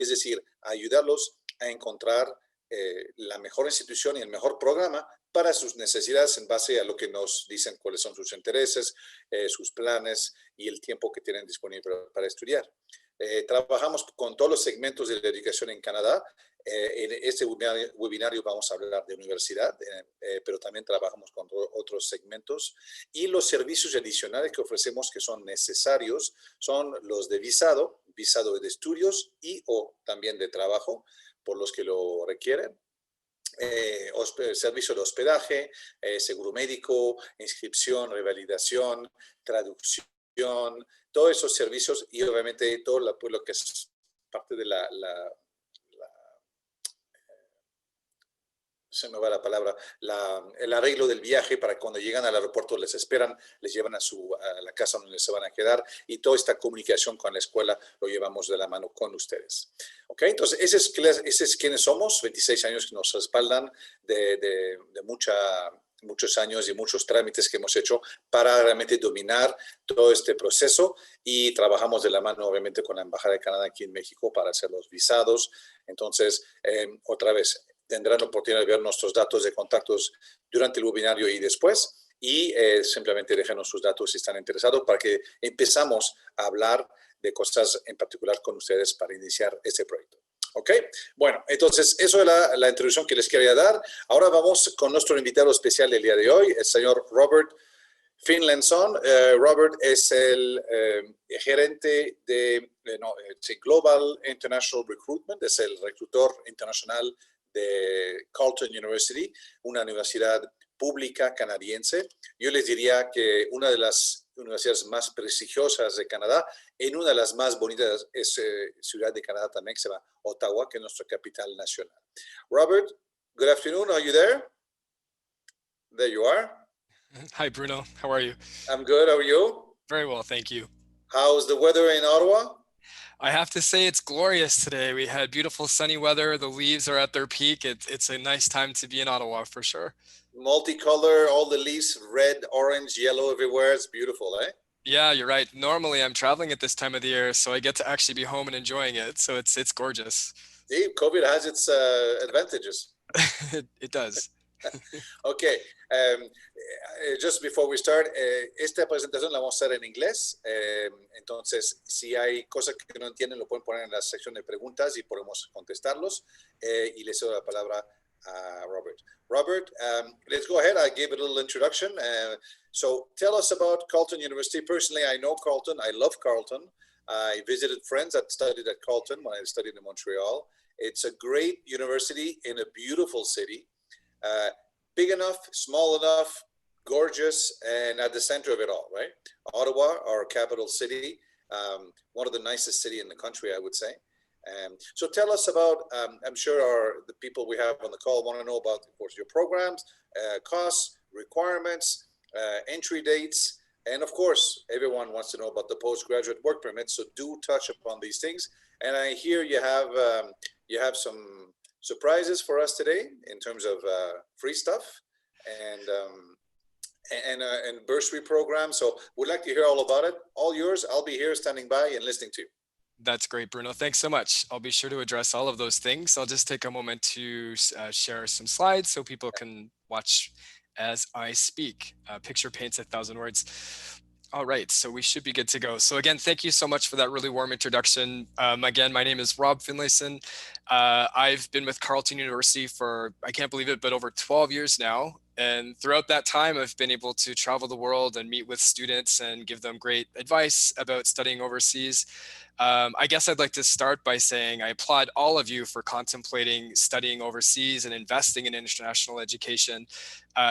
es decir, ayudarlos a encontrar la mejor institución y el mejor programa para sus necesidades en base a lo que nos dicen cuáles son sus intereses, sus planes y el tiempo que tienen disponible para estudiar. Trabajamos con todos los segmentos de la educación en Canadá. En este webinario vamos a hablar de universidad, pero también trabajamos con otros segmentos. Y los servicios adicionales que ofrecemos que son necesarios son los de visado de estudios y o también de trabajo, por los que lo requieren. Servicio de hospedaje, seguro médico, inscripción, revalidación, traducción, todos esos servicios y obviamente todo lo que es parte de se me va la palabra, el arreglo del viaje para cuando llegan al aeropuerto les esperan, les llevan a la casa donde se van a quedar y toda esta comunicación con la escuela lo llevamos de la mano con ustedes. ¿Ok? Entonces, ese es quienes somos, 26 años que nos respaldan de muchos años y muchos trámites que hemos hecho para realmente dominar todo este proceso y trabajamos de la mano obviamente con la Embajada de Canadá aquí en México para hacer los visados. Entonces, otra vez, tendrán la oportunidad de ver nuestros datos de contactos durante el webinario y después. Y simplemente déjenos sus datos si están interesados para que empezamos a hablar de cosas en particular con ustedes para iniciar este proyecto. ¿Ok? Bueno, entonces eso es la introducción que les quería dar. Ahora vamos con nuestro invitado especial del día de hoy, el señor Robert Finlayson. Robert es el gerente de Global International Recruitment, es el reclutor internacional de Carleton University, una universidad pública canadiense. Yo les diría que una de las universidades más prestigiosas de Canadá, en una de las más bonitas es ciudad de Canadá también, que se llama Ottawa, que es nuestra capital nacional. Robert, good afternoon. Are you there? There you are. Hi, Bruno. How are you? I'm good. How are you? Very well, thank you. How's the weather in Ottawa? I have to say it's glorious today. We had beautiful sunny weather. The leaves are at their peak. It's a nice time to be in Ottawa for sure. Multicolor, all the leaves, red, orange, yellow everywhere. It's beautiful, eh? Yeah, you're right. Normally I'm traveling at this time of the year, so I get to actually be home and enjoying it. So it's gorgeous. See, COVID has its advantages. It does. Okay, just before we start, esta presentación la vamos a hacer en inglés, entonces si hay cosas que no entienden lo pueden poner en la sección de preguntas y podemos contestarlos, y les doy la palabra a Robert. Robert, let's go ahead. I gave a little introduction. So tell us about Carleton University. Personally, I know Carleton. I love Carleton. I visited friends that studied at Carleton when I studied in Montreal. It's a great university in a beautiful city. Big enough, small enough, gorgeous, and at the center of it all, right? Ottawa, our capital city, one of the nicest cities in the country, I would say. So tell us about, I'm sure the people we have on the call want to know about, of course, your programs, costs, requirements, entry dates, and of course, everyone wants to know about the postgraduate work permit, so do touch upon these things. And I hear you have some surprises for us today in terms of free stuff and bursary program. So we'd like to hear all about it. All yours. I'll be here standing by and listening to you. That's great, Bruno. Thanks so much. I'll be sure to address all of those things. I'll just take a moment to share some slides so people can watch as I speak. Picture paints 1,000 words. All right, so we should be good to go. So again, thank you so much for that really warm introduction. Again, my name is Rob Finlayson. I've been with Carleton University for, I can't believe it, but over 12 years now. And throughout that time, I've been able to travel the world and meet with students and give them great advice about studying overseas. I guess I'd like to start by saying I applaud all of you for contemplating studying overseas and investing in international education.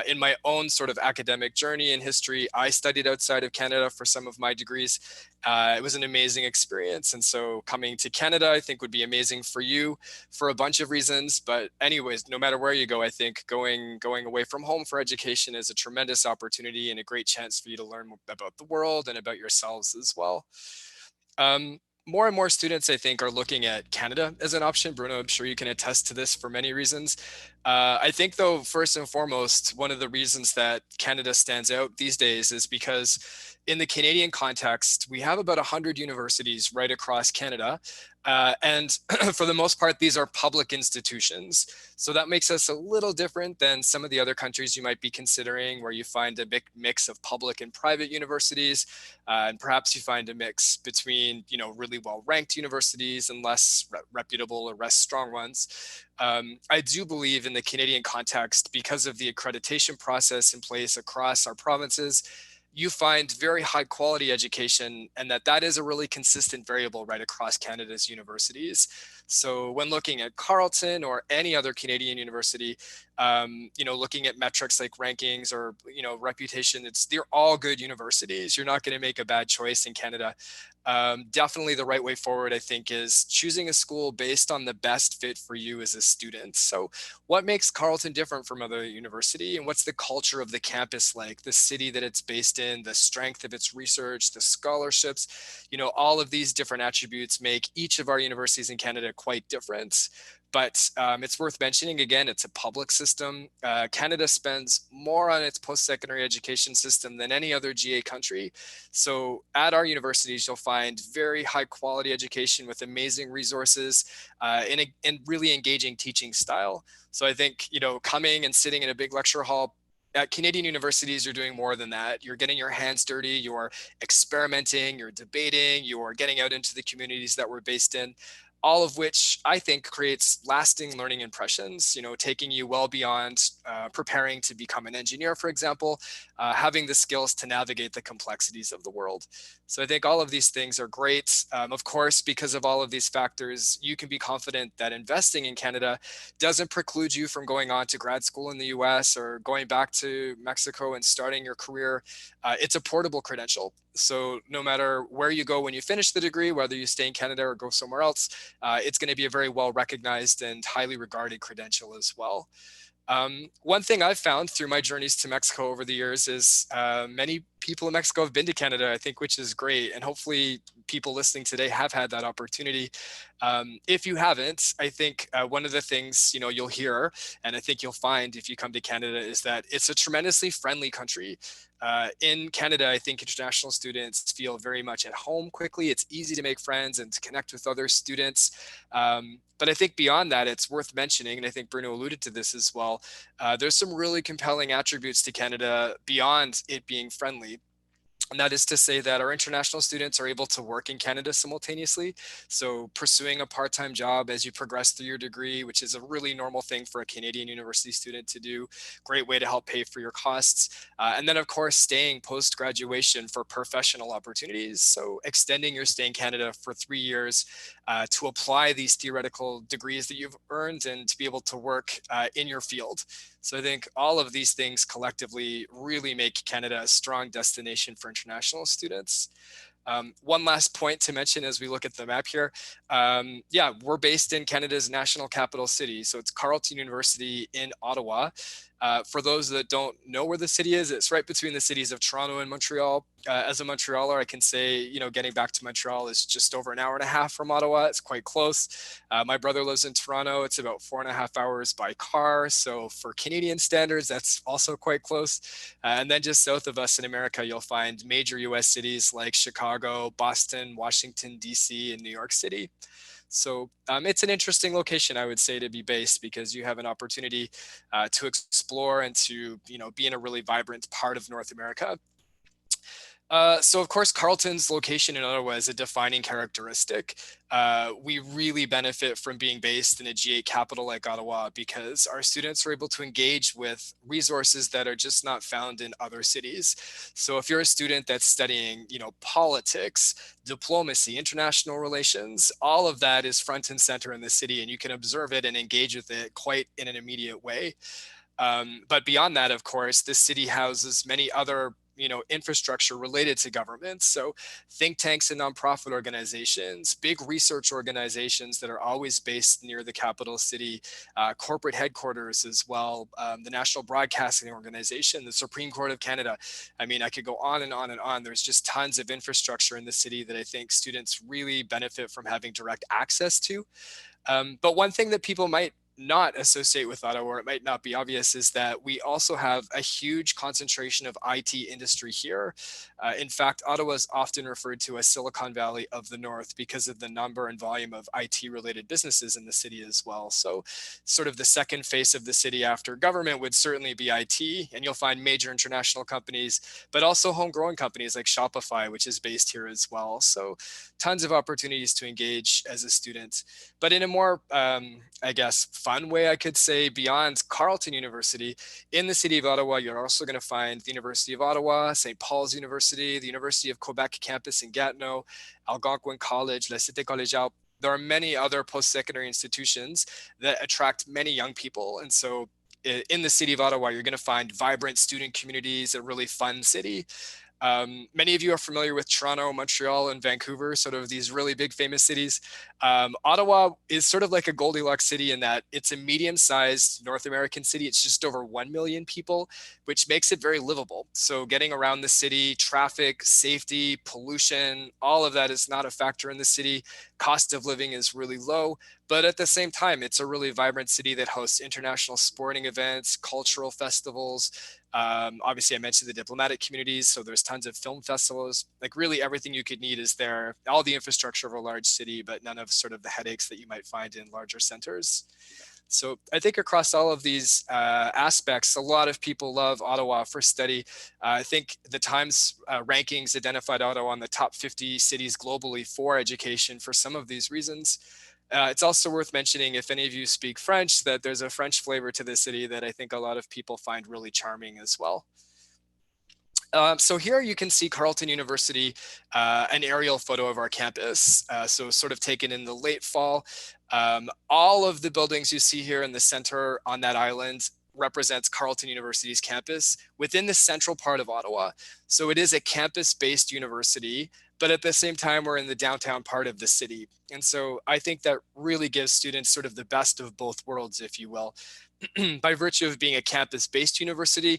In my own sort of academic journey and history, I studied outside of Canada for some of my degrees. It was an amazing experience. And so coming to Canada, I think would be amazing for you for a bunch of reasons. But anyways, no matter where you go, I think going away from home for education is a tremendous opportunity and a great chance for you to learn about the world and about yourselves as well. More and more students, I think, are looking at Canada as an option. Bruno, I'm sure you can attest to this for many reasons. I think, though, first and foremost, one of the reasons that Canada stands out these days is because in the Canadian context, we have about 100 universities right across Canada. And for the most part, these are public institutions. So that makes us a little different than some of the other countries you might be considering, where you find a big mix of public and private universities. And perhaps you find a mix between, really well-ranked universities and less reputable or less strong ones. I do believe in the Canadian context, because of the accreditation process in place across our provinces, you find very high quality education, and that is a really consistent variable right across Canada's universities. So when looking at Carleton or any other Canadian university, looking at metrics like rankings or, reputation, they're all good universities. You're not going to make a bad choice in Canada. Definitely the right way forward, I think, is choosing a school based on the best fit for you as a student. So what makes Carleton different from other university, and what's the culture of the campus like, the city that it's based in, the strength of its research, the scholarships, all of these different attributes make each of our universities in Canada quite different. But it's worth mentioning, again, it's a public system. Canada spends more on its post-secondary education system than any other GA country. So at our universities, you'll find very high quality education with amazing resources and really engaging teaching style. So I think, coming and sitting in a big lecture hall at Canadian universities, you're doing more than that. You're getting your hands dirty, you're experimenting, you're debating, you're getting out into the communities that we're based in, all of which I think creates lasting learning impressions, taking you well beyond preparing to become an engineer, for example, having the skills to navigate the complexities of the world. So I think all of these things are great. Of course, because of all of these factors, you can be confident that investing in Canada doesn't preclude you from going on to grad school in the US or going back to Mexico and starting your career. It's a portable credential. So no matter where you go when you finish the degree, whether you stay in Canada or go somewhere else, it's going to be a very well recognized and highly regarded credential as well. One thing I've found through my journeys to Mexico over the years is many people in Mexico have been to Canada, I think, which is great. And hopefully people listening today have had that opportunity. If you haven't, I think one of the things, you'll hear, and I think you'll find if you come to Canada, is that it's a tremendously friendly country. In Canada, I think international students feel very much at home quickly. It's easy to make friends and to connect with other students. But I think beyond that, it's worth mentioning, and I think Bruno alluded to this as well, there's some really compelling attributes to Canada beyond it being friendly. And that is to say that our international students are able to work in Canada simultaneously. So pursuing a part-time job as you progress through your degree, which is a really normal thing for a Canadian university student to do, great way to help pay for your costs. And then of course, staying post-graduation for professional opportunities. So extending your stay in Canada for 3 years to apply these theoretical degrees that you've earned and to be able to work in your field. So I think all of these things collectively really make Canada a strong destination for international students. One last point to mention as we look at the map here. We're based in Canada's national capital city. So it's Carleton University in Ottawa. For those that don't know where the city is, it's right between the cities of Toronto and Montreal. As a Montrealer, I can say, getting back to Montreal is just over an hour and a half from Ottawa. It's quite close. My brother lives in Toronto. It's about 4.5 hours by car. So for Canadian standards, that's also quite close. And then just south of us in America, you'll find major US cities like Chicago, Boston, Washington, DC, and New York City. So it's an interesting location, I would say, to be based, because you have an opportunity to explore and to be in a really vibrant part of North America. So of course, Carleton's location in Ottawa is a defining characteristic. We really benefit from being based in a G8 capital like Ottawa, because our students are able to engage with resources that are just not found in other cities. So if you're a student that's studying, politics, diplomacy, international relations, all of that is front and center in the city, and you can observe it and engage with it quite in an immediate way. But beyond that, of course, this city houses many other infrastructure related to government. So think tanks and nonprofit organizations, big research organizations that are always based near the capital city, corporate headquarters as well, the National Broadcasting Organization, the Supreme Court of Canada. I mean, I could go on and on and on. There's just tons of infrastructure in the city that I think students really benefit from having direct access to. But one thing that people might not associate with Ottawa, or it might not be obvious, is that we also have a huge concentration of IT industry here. In fact, Ottawa is often referred to as Silicon Valley of the North because of the number and volume of IT related businesses in the city as well. So sort of the second face of the city after government would certainly be IT, and you'll find major international companies, but also homegrown companies like Shopify, which is based here as well. So tons of opportunities to engage as a student. But in a more, I guess, fun way, I could say, beyond Carleton University, in the city of Ottawa, you're also going to find the University of Ottawa, St. Paul's University, the University of Quebec campus in Gatineau, Algonquin College, La Cité Collégiale. There are many other post-secondary institutions that attract many young people. And so in the city of Ottawa, you're going to find vibrant student communities, a really fun city. Many of you are familiar with Toronto, Montreal, and Vancouver, sort of these really big famous cities. Ottawa is sort of like a Goldilocks city in that it's a medium-sized North American city. It's just over 1 million people, which makes it very livable. So getting around the city, traffic, safety, pollution, all of that is not a factor in the city. Cost of living is really low. But at the same time, it's a really vibrant city that hosts international sporting events, cultural festivals. Obviously, I mentioned the diplomatic communities, so there's tons of film festivals. Like really everything you could need is there. All the infrastructure of a large city, but none of sort of the headaches that you might find in larger centers. So I think across all of these aspects, a lot of people love Ottawa for study. I think the Times rankings identified Ottawa on the top 50 cities globally for education for some of these reasons. It's also worth mentioning, if any of you speak French, that there's a French flavor to the city that I think a lot of people find really charming as well. So here you can see Carleton University, an aerial photo of our campus. So sort of taken in the late fall. All of the buildings you see here in the center on that island represents Carleton University's campus within the central part of Ottawa. So it is a campus-based university, but at the same time, we're in the downtown part of the city. And so I think that really gives students sort of the best of both worlds, if you will. By virtue of being a campus-based university,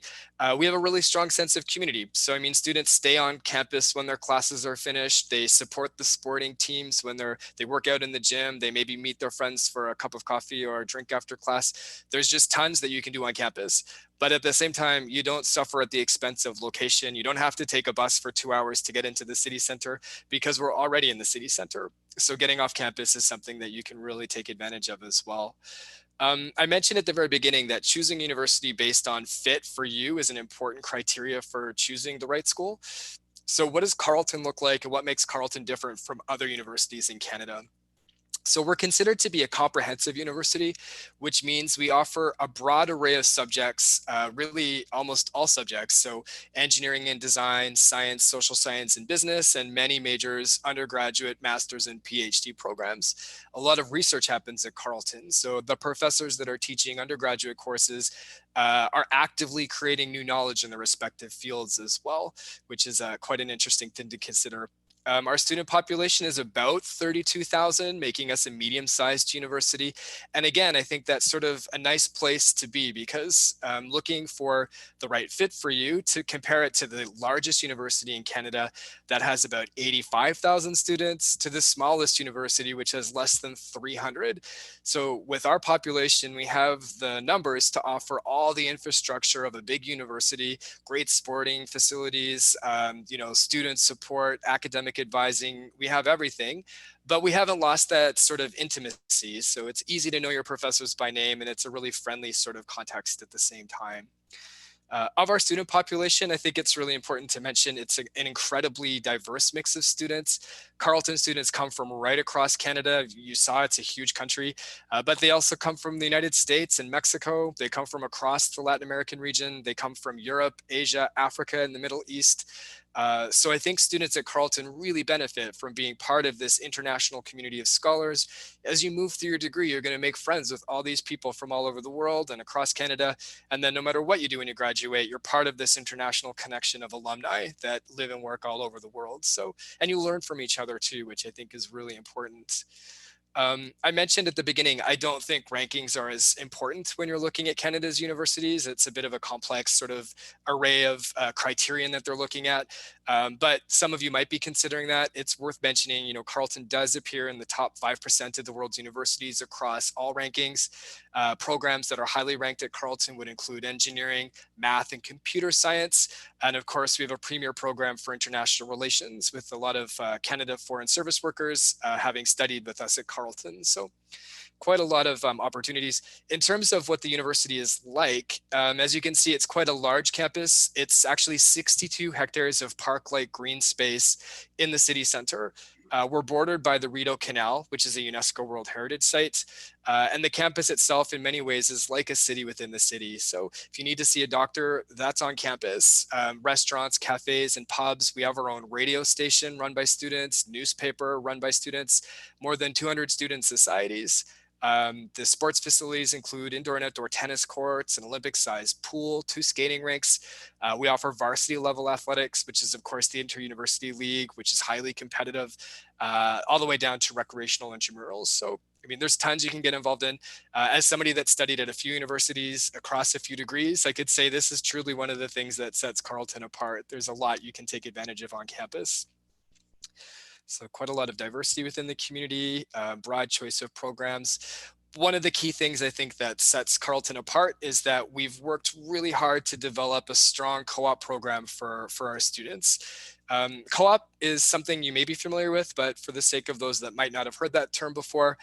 we have a really strong sense of community. So I mean, students stay on campus when their classes are finished. They support the sporting teams when they work out in the gym. They maybe meet their friends for a cup of coffee or a drink after class. There's just tons that you can do on campus. But at the same time, you don't suffer at the expense of location. You don't have to take a bus for 2 hours to get into the city center because we're already in the city center. So getting off campus is something that you can really take advantage of as well. I mentioned at the very beginning that choosing university based on fit for you is an important criteria for choosing the right school. So what does Carleton look like, and what makes Carleton different from other universities in Canada? So we're considered to be a comprehensive university, which means we offer a broad array of subjects, really almost all subjects. So engineering and design, science, social science, and business, and many majors, undergraduate, master's, and PhD programs. A lot of research happens at Carleton. So the professors that are teaching undergraduate courses are actively creating new knowledge in their respective fields as well, which is quite an interesting thing to consider. Our student population is about 32,000, making us a medium-sized university. And again, I think that's sort of a nice place to be because looking for the right fit for you, to compare it to the largest university in Canada that has about 85,000 students, to the smallest university, which has less than 300. So with our population, we have the numbers to offer all the infrastructure of a big university, great sporting facilities, student support, academic advising. We have everything, but we haven't lost that sort of intimacy. So it's easy to know your professors by name, and it's a really friendly sort of context at the same time. Of our student population, I think it's really important to mention it's an incredibly diverse mix of students. Carleton students come from right across Canada. You saw it's a huge country, but they also come from the United States and Mexico. They come from across the Latin American region. They come from Europe, Asia, Africa, and the Middle East. So I think students at Carleton really benefit from being part of this international community of scholars. As you move through your degree, you're going to make friends with all these people from all over the world and across Canada. And then no matter what you do when you graduate, you're part of this international connection of alumni that live and work all over the world. So, and you learn from each other too, which I think is really important. I mentioned at the beginning, I don't think rankings are as important when you're looking at Canada's universities. It's a bit of a complex sort of array of criterion that they're looking at. But some of you might be considering that. It's worth mentioning, Carleton does appear in the top 5% of the world's universities across all rankings. Programs that are highly ranked at Carleton would include engineering, math, and computer science. And of course, we have a premier program for international relations with a lot of Canada foreign service workers having studied with us at Carleton. So quite a lot of opportunities. In terms of what the university is like, as you can see, it's quite a large campus. It's actually 62 hectares of park-like green space in the city center. We're bordered by the Rideau Canal, which is a UNESCO World Heritage Site. And the campus itself, in many ways, is like a city within the city. So if you need to see a doctor, that's on campus. Restaurants, cafes, and pubs. We have our own radio station run by students, newspaper run by students, more than 200 student societies. The sports facilities include indoor and outdoor tennis courts, an Olympic-sized pool, 2 skating rinks. We offer varsity level athletics, which is, of course, the Inter-University League, which is highly competitive, all the way down to recreational intramurals. So, I mean, there's tons you can get involved in. As somebody that studied at a few universities across a few degrees, I could say this is truly one of the things that sets Carleton apart. There's a lot you can take advantage of on campus. So quite a lot of diversity within the community, broad choice of programs. One of the key things I think that sets Carleton apart is that we've worked really hard to develop a strong co-op program for our students. Co-op is something you may be familiar with, but for the sake of those that might not have heard that term before,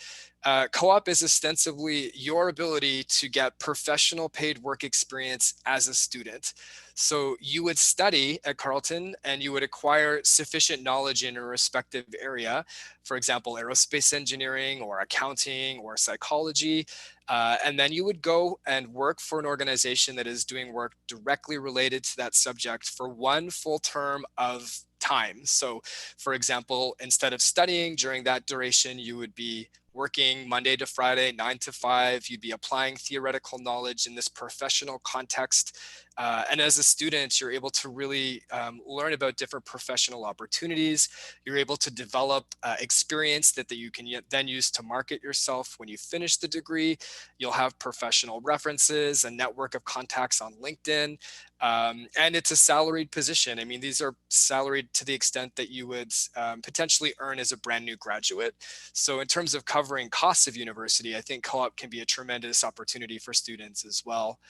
co-op is ostensibly your ability to get professional paid work experience as a student. So you would study at Carleton and you would acquire sufficient knowledge in a respective area, for example, aerospace engineering or accounting or psychology. And then you would go and work for an organization that is doing work directly related to that subject for one full term of time. So, for example, instead of studying during that duration, you would be working Monday to Friday, 9 to 5. You'd be applying theoretical knowledge in this professional context. And as a student, you're able to really learn about different professional opportunities. You're able to develop experience that you can then use to market yourself when you finish the degree. You'll have professional references, a network of contacts on LinkedIn. And it's a salaried position. I mean, these are salaried to the extent that you would potentially earn as a brand new graduate. So in terms of covering costs of university, I think co-op can be a tremendous opportunity for students as well.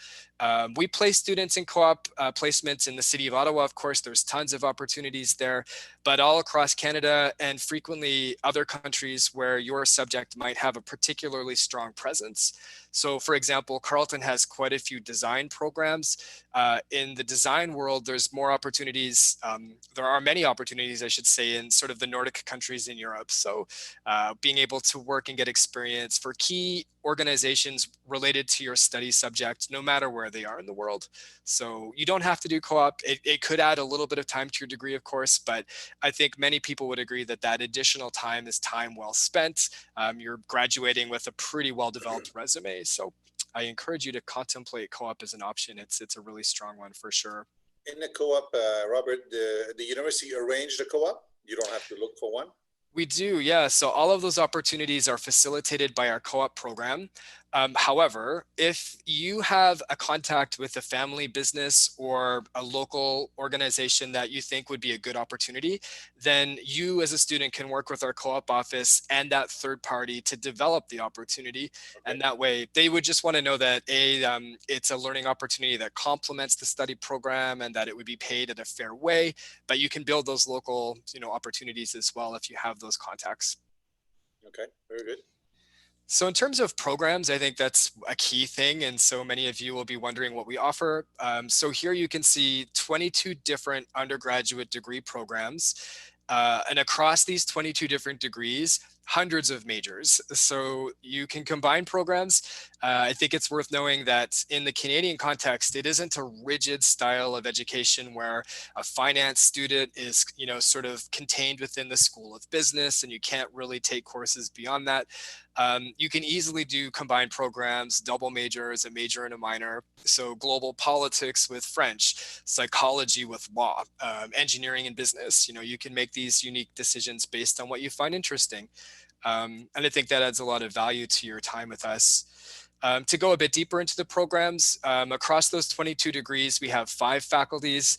We place students in co-op placements in the city of Ottawa. Of course, there's tons of opportunities there, but all across Canada and frequently other countries where your subject might have a particularly strong presence. So for example, Carleton has quite a few design programs. In the design world, there's more opportunities. There are many opportunities, I should say, in sort of the Nordic countries in Europe. So being able to work and get experience for key organizations related to your study subject, no matter where they are in the world. So you don't have to do co-op. It could add a little bit of time to your degree, of course, but I think many people would agree that that additional time is time well spent. You're graduating with a pretty well-developed resume. So I encourage you to contemplate co-op as an option. It's a really strong one for sure. In the co-op, Robert, the university arranged a co-op? You don't have to look for one? We do, yeah. So all of those opportunities are facilitated by our co-op program. However, if you have a contact with a family business or a local organization that you think would be a good opportunity, then you as a student can work with our co-op office and that third party to develop the opportunity. Okay. And that way they would just want to know that it's a learning opportunity that complements the study program and that it would be paid in a fair way, but you can build those local, opportunities as well if you have those contacts. Okay, very good. So in terms of programs, I think that's a key thing. And so many of you will be wondering what we offer. So here you can see 22 different undergraduate degree programs. And across these 22 different degrees, hundreds of majors. So you can combine programs. I think it's worth knowing that in the Canadian context, it isn't a rigid style of education where a finance student is, sort of contained within the School of Business and you can't really take courses beyond that. You can easily do combined programs, double majors, a major and a minor. So global politics with French, psychology with law, engineering and business. You can make these unique decisions based on what you find interesting. And I think that adds a lot of value to your time with us. To go a bit deeper into the programs, across those 22 degrees, we have 5 faculties.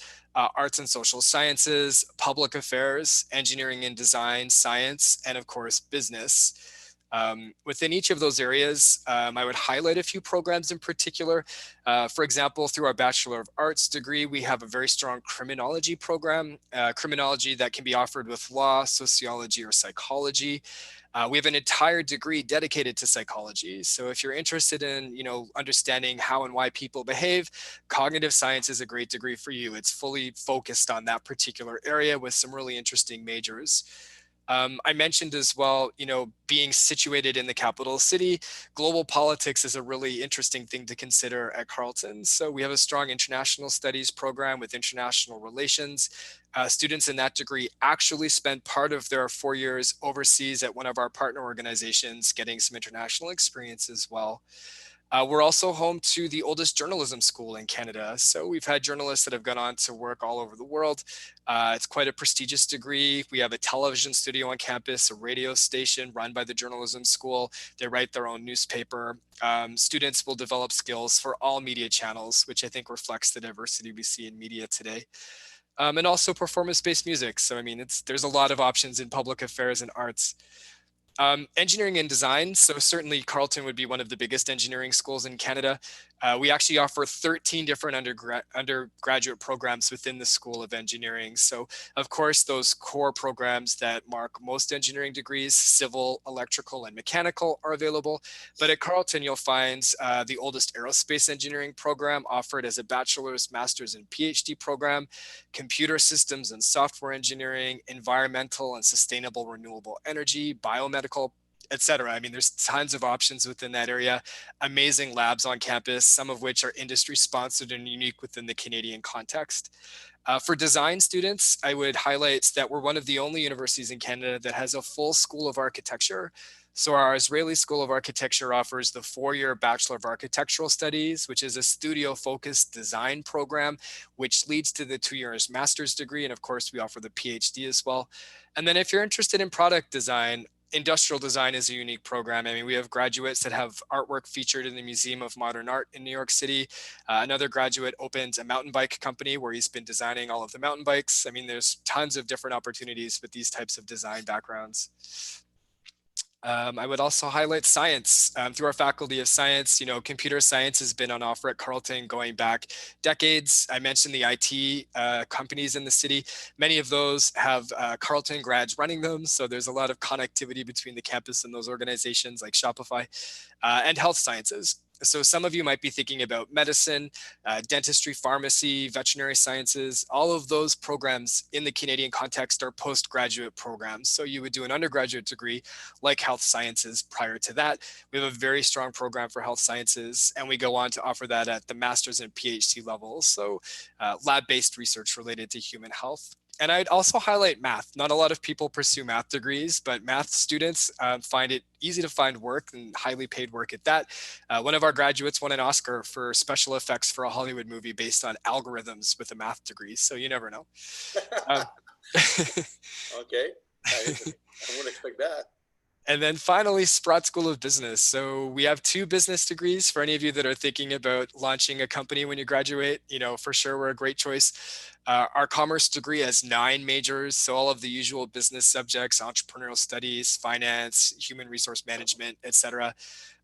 arts and social sciences, public affairs, engineering and design, science, and of course, business. Within each of those areas, I would highlight a few programs in particular. For example, through our Bachelor of Arts degree, we have a very strong criminology program, criminology that can be offered with law, sociology, or psychology. We have an entire degree dedicated to psychology. So if you're interested in, understanding how and why people behave, cognitive science is a great degree for you. It's fully focused on that particular area with some really interesting majors. I mentioned as well, being situated in the capital city, global politics is a really interesting thing to consider at Carleton. So we have a strong international studies program with international relations. Students in that degree actually spend part of their 4 years overseas at one of our partner organizations, getting some international experience as well. We're also home to the oldest journalism school in Canada. So we've had journalists that have gone on to work all over the world. It's quite a prestigious degree. We have a television studio on campus, a radio station run by the journalism school. They write their own newspaper. Students will develop skills for all media channels, which I think reflects the diversity we see in media today. And also performance-based music. So, there's a lot of options in public affairs and arts. Engineering and design. So certainly Carleton would be one of the biggest engineering schools in Canada. We actually offer 13 different undergraduate programs within the School of Engineering. So of course, those core programs that mark most engineering degrees, civil, electrical, and mechanical are available. But at Carleton, you'll find the oldest aerospace engineering program offered as a bachelor's, master's, and PhD program, computer systems and software engineering, environmental and sustainable renewable energy, biomedical, etc. There's tons of options within that area, amazing labs on campus, some of which are industry sponsored and unique within the Canadian context. For design students, I would highlight that we're one of the only universities in Canada that has a full School of Architecture. So our Israeli School of Architecture offers the 4-year Bachelor of Architectural Studies, which is a studio-focused design program, which leads to the 2 years master's degree. And of course, we offer the PhD as well. And then if you're interested in product design, industrial design is a unique program. We have graduates that have artwork featured in the Museum of Modern Art in New York City. Another graduate opened a mountain bike company where he's been designing all of the mountain bikes. There's tons of different opportunities with these types of design backgrounds. I would also highlight science. Through our Faculty of Science, computer science has been on offer at Carleton going back decades. I mentioned the IT companies in the city. Many of those have Carleton grads running them. So there's a lot of connectivity between the campus and those organizations like Shopify, and health sciences. So some of you might be thinking about medicine, dentistry, pharmacy, veterinary sciences. All of those programs in the Canadian context are postgraduate programs. So you would do an undergraduate degree like health sciences prior to that. We have a very strong program for health sciences, and we go on to offer that at the master's and PhD levels. So lab-based research related to human health. And I'd also highlight math. Not a lot of people pursue math degrees, but math students find it easy to find work and highly paid work at that. One of our graduates won an Oscar for special effects for a Hollywood movie based on algorithms with a math degree. So you never know. Okay. I wouldn't expect that. And then finally, Sprott School of Business. So we have 2 business degrees for any of you that are thinking about launching a company when you graduate. For sure, we're a great choice. Our commerce degree has 9 majors. So all of the usual business subjects, entrepreneurial studies, finance, human resource management, etc.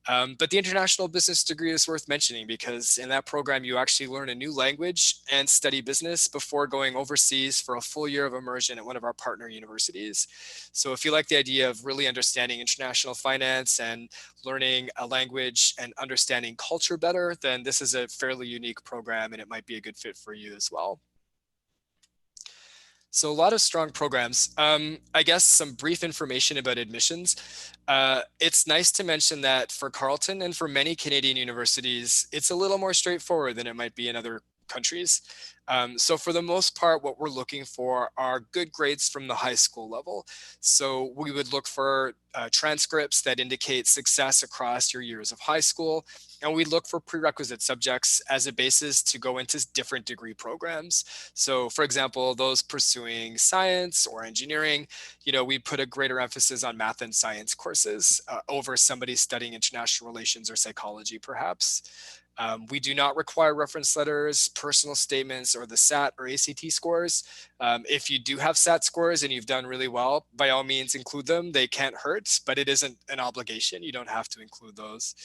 But the international business degree is worth mentioning because in that program, you actually learn a new language and study business before going overseas for a full year of immersion at one of our partner universities. So if you like the idea of really understanding international finance and learning a language and understanding culture better, then this is a fairly unique program and it might be a good fit for you as well. So a lot of strong programs. I guess some brief information about admissions. It's nice to mention that for Carleton and for many Canadian universities, it's a little more straightforward than it might be in other countries. So for the most part, what we're looking for are good grades from the high school level. So we would look for transcripts that indicate success across your years of high school. And we look for prerequisite subjects as a basis to go into different degree programs. So for example, those pursuing science or engineering, we put a greater emphasis on math and science courses over somebody studying international relations or psychology, perhaps. We do not require reference letters, personal statements, or the SAT or ACT scores. If you do have SAT scores and you've done really well, by all means include them. They can't hurt, but it isn't an obligation. You don't have to include those.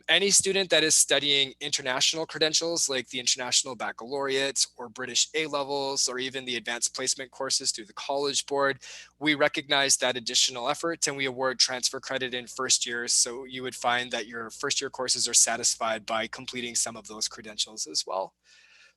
Any student that is studying international credentials like the International Baccalaureate or British A-levels or even the advanced placement courses through the College Board, we recognize that additional effort and we award transfer credit in first year. So you would find that your first year courses are satisfied by completing some of those credentials as well.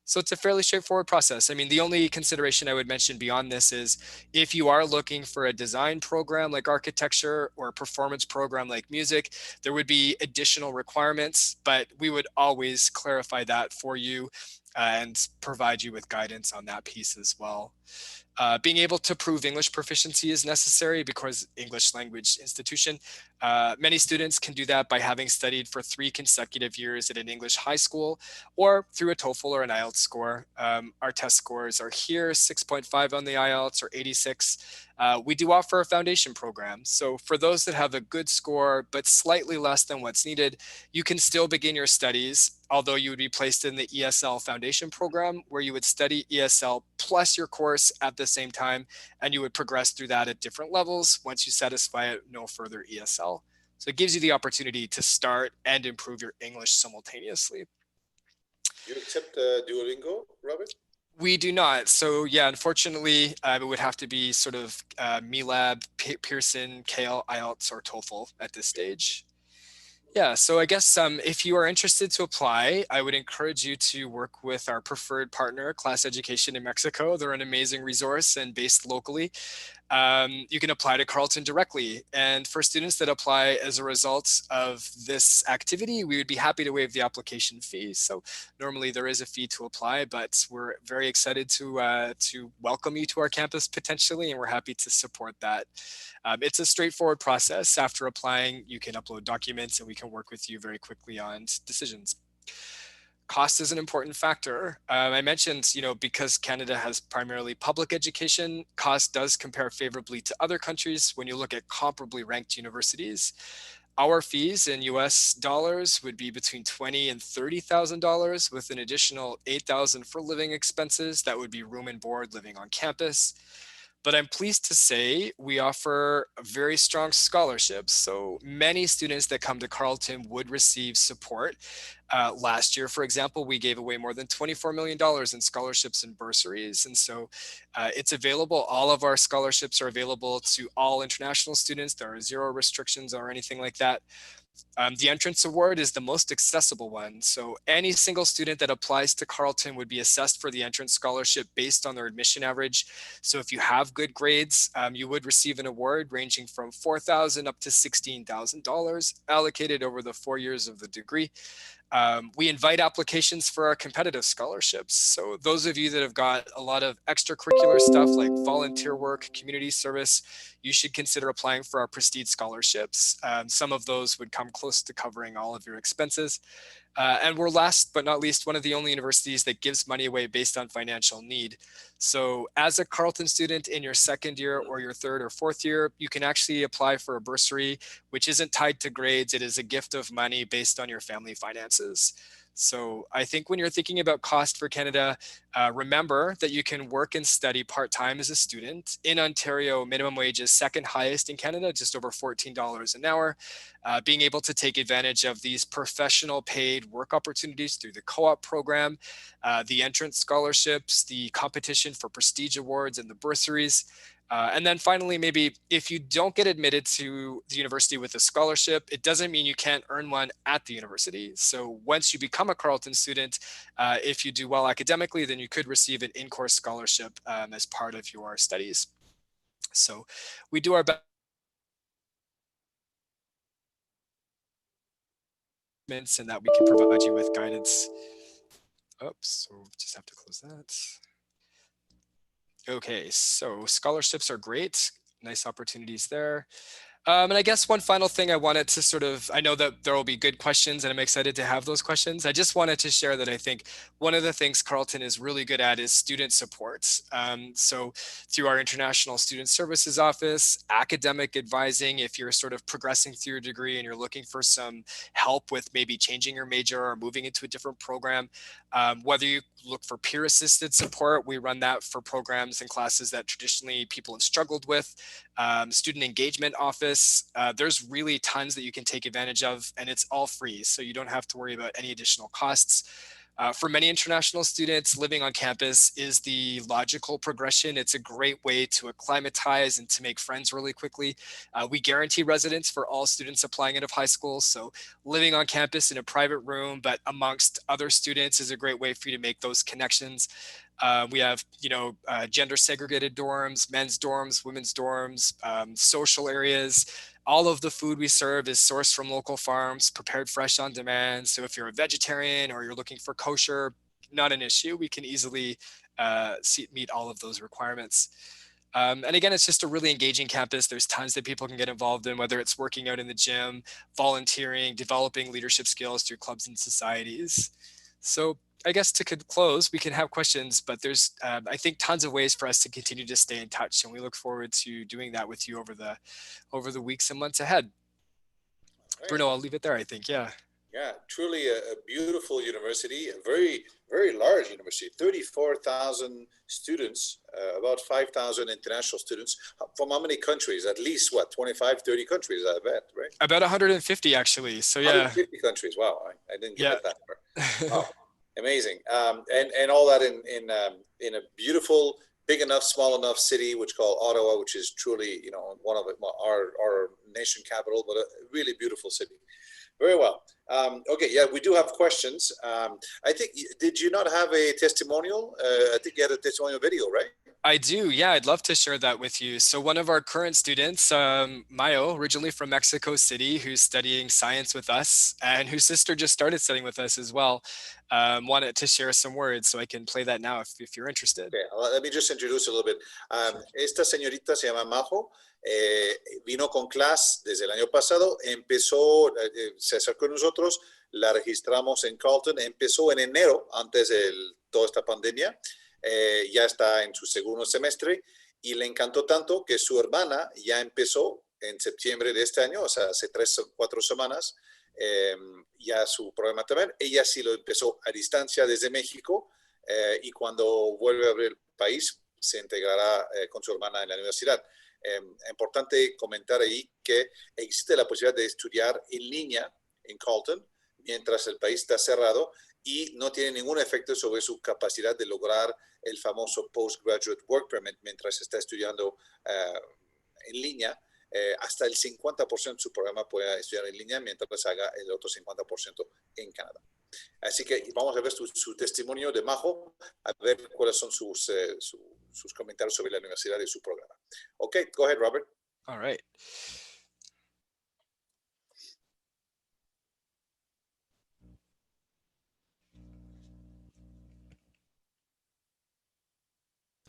So it's a fairly straightforward process. I mean, the only consideration I would mention beyond this is if you are looking for a design program like architecture or a performance program like music, there would be additional requirements, but we would always clarify that for you and provide you with guidance on that piece as well. Being able to prove English proficiency is necessary because English language institution. Many students can do that by having studied for 3 consecutive years at an English high school or through a TOEFL or an IELTS score. Our test scores are here, 6.5 on the IELTS or 86. We do offer a foundation program. So for those that have a good score, but slightly less than what's needed, you can still begin your studies, although you would be placed in the ESL foundation program where you would study ESL plus your course at the same time, and you would progress through that at different levels once you satisfy no further ESL. So it gives you the opportunity to start and improve your English simultaneously. You accept Duolingo, Robert? We do not. So yeah, unfortunately, it would have to be sort of MELAB, Pearson, Kale, IELTS, or TOEFL at this stage. Yeah, so I guess if you are interested to apply, I would encourage you to work with our preferred partner, Class Education in Mexico. They're an amazing resource and based locally. You can apply to Carleton directly. And for students that apply as a result of this activity, we would be happy to waive the application fee. So normally there is a fee to apply, but we're very excited to welcome you to our campus potentially, and we're happy to support that. It's a straightforward process. After applying, you can upload documents and we can work with you very quickly on decisions. Cost is an important factor. I mentioned, because Canada has primarily public education, cost does compare favorably to other countries when you look at comparably ranked universities. Our fees in US dollars would be between $20,000 and $30,000 with an additional $8,000 for living expenses. That would be room and board living on campus. But I'm pleased to say we offer very strong scholarships. So many students that come to Carleton would receive support. Last year, for example, we gave away more than $24 million in scholarships and bursaries. And so it's available. All of our scholarships are available to all international students. There are 0 restrictions or anything like that. The entrance award is the most accessible one. So any single student that applies to Carleton would be assessed for the entrance scholarship based on their admission average. So if you have good grades, you would receive an award ranging from $4,000 up to $16,000 allocated over the 4 years of the degree. We invite applications for our competitive scholarships. So those of you that have got a lot of extracurricular stuff like volunteer work, community service, you should consider applying for our prestige scholarships. Some of those would come close to covering all of your expenses. And we're last but not least, one of the only universities that gives money away based on financial need. So as a Carleton student in your second year or your third or fourth year, you can actually apply for a bursary, which isn't tied to grades. It is a gift of money based on your family finances. So I think when you're thinking about cost for Canada, remember that you can work and study part-time as a student. In Ontario, minimum wage is second highest in Canada, just over $14 an hour. Being able to take advantage of these professional paid work opportunities through the co-op program, the entrance scholarships, the competition for prestige awards and the bursaries. And then finally, maybe if you don't get admitted to the university with a scholarship, it doesn't mean you can't earn one at the university. So once you become a Carleton student, if you do well academically, then you could receive an in-course scholarship as part of your studies. So we do our best and that we can provide you with guidance. Oops, so just have to close that. Okay, so scholarships are great. Nice opportunities there. And I guess one final thing I wanted to sort of, I know that there will be good questions and I'm excited to have those questions. I just wanted to share that I think one of the things Carleton is really good at is student support. So through our International Student Services Office, academic advising, if you're sort of progressing through your degree and you're looking for some help with maybe changing your major or moving into a different program, whether you look for peer assisted support, we run that for programs and classes that traditionally people have struggled with. Student engagement office, there's really tons that you can take advantage of, and it's all free, so you don't have to worry about any additional costs. For many international students, living on campus is the logical progression. It's a great way to acclimatize and to make friends really quickly. We guarantee residence for all students applying out of high school. So living on campus in a private room, but amongst other students, is a great way for you to make those connections. We have, gender segregated dorms, men's dorms, women's dorms, social areas. All of the food we serve is sourced from local farms, prepared fresh on demand. So if you're a vegetarian or you're looking for kosher, not an issue. We can easily meet all of those requirements. And again, it's just a really engaging campus. There's tons that people can get involved in, whether it's working out in the gym, volunteering, developing leadership skills through clubs and societies. So I guess to close, we can have questions, but there's, I think, tons of ways for us to continue to stay in touch, and we look forward to doing that with you over the weeks and months ahead. Right. Bruno, I'll leave it there, I think. Yeah. Yeah, truly a beautiful university, a very, very large university, 34,000 students, about 5,000 international students. From how many countries? At least, 25, 30 countries, I bet, right? About 150, actually. So, yeah. 150 countries. Wow, I didn't get that far. Wow. Amazing, and all that in a beautiful, big enough, small enough city, which called Ottawa, which is truly one of our nation capital, but a really beautiful city. Very well. Okay, yeah, we do have questions. I think, did you not have a testimonial? I think you had a testimonial video, right? I do, yeah, I'd love to share that with you. So one of our current students, Mayo, originally from Mexico City, who's studying science with us, and whose sister just started studying with us as well, wanted to share some words, so I can play that now if you're interested. Okay, let me just introduce a little bit. Esta señorita se llama Majo, vino con clase desde el año pasado, empezó, se acercó a nosotros, la registramos en Carleton, empezó en enero, antes de toda esta pandemia. Ya está en su segundo semestre y le encantó tanto que su hermana ya empezó en septiembre de este año, o sea, hace 3 o 4 semanas, ya su programa también. Ella sí lo empezó a distancia desde México y cuando vuelve a abrir el país se integrará con su hermana en la universidad. Importante comentar ahí que existe la posibilidad de estudiar en línea en Carleton mientras el país está cerrado y no tiene ningún efecto sobre su capacidad de lograr el famoso Postgraduate Work Permit mientras está estudiando en línea. Hasta el 50% de su programa puede estudiar en línea mientras haga el otro 50% en Canadá. Así que vamos a ver su testimonio de Majo, a ver cuáles son sus comentarios sobre la universidad y su programa. Okay, go ahead, Robert. All right.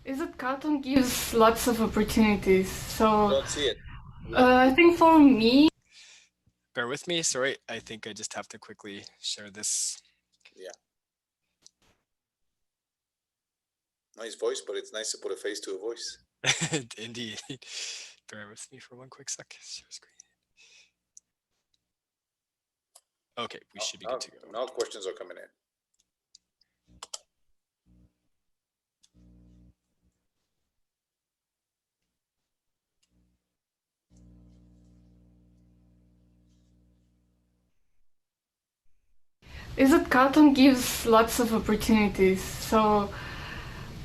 Is that Carleton gives lots of opportunities. So Don't see it. I think for me, bear with me. Sorry, I think I just have to quickly share this. Yeah. Nice voice, but it's nice to put a face to a voice. Indeed. Bear with me for one quick sec. Share screen. Okay, we should be good to go. Now questions are coming in. is that Carleton gives lots of opportunities. So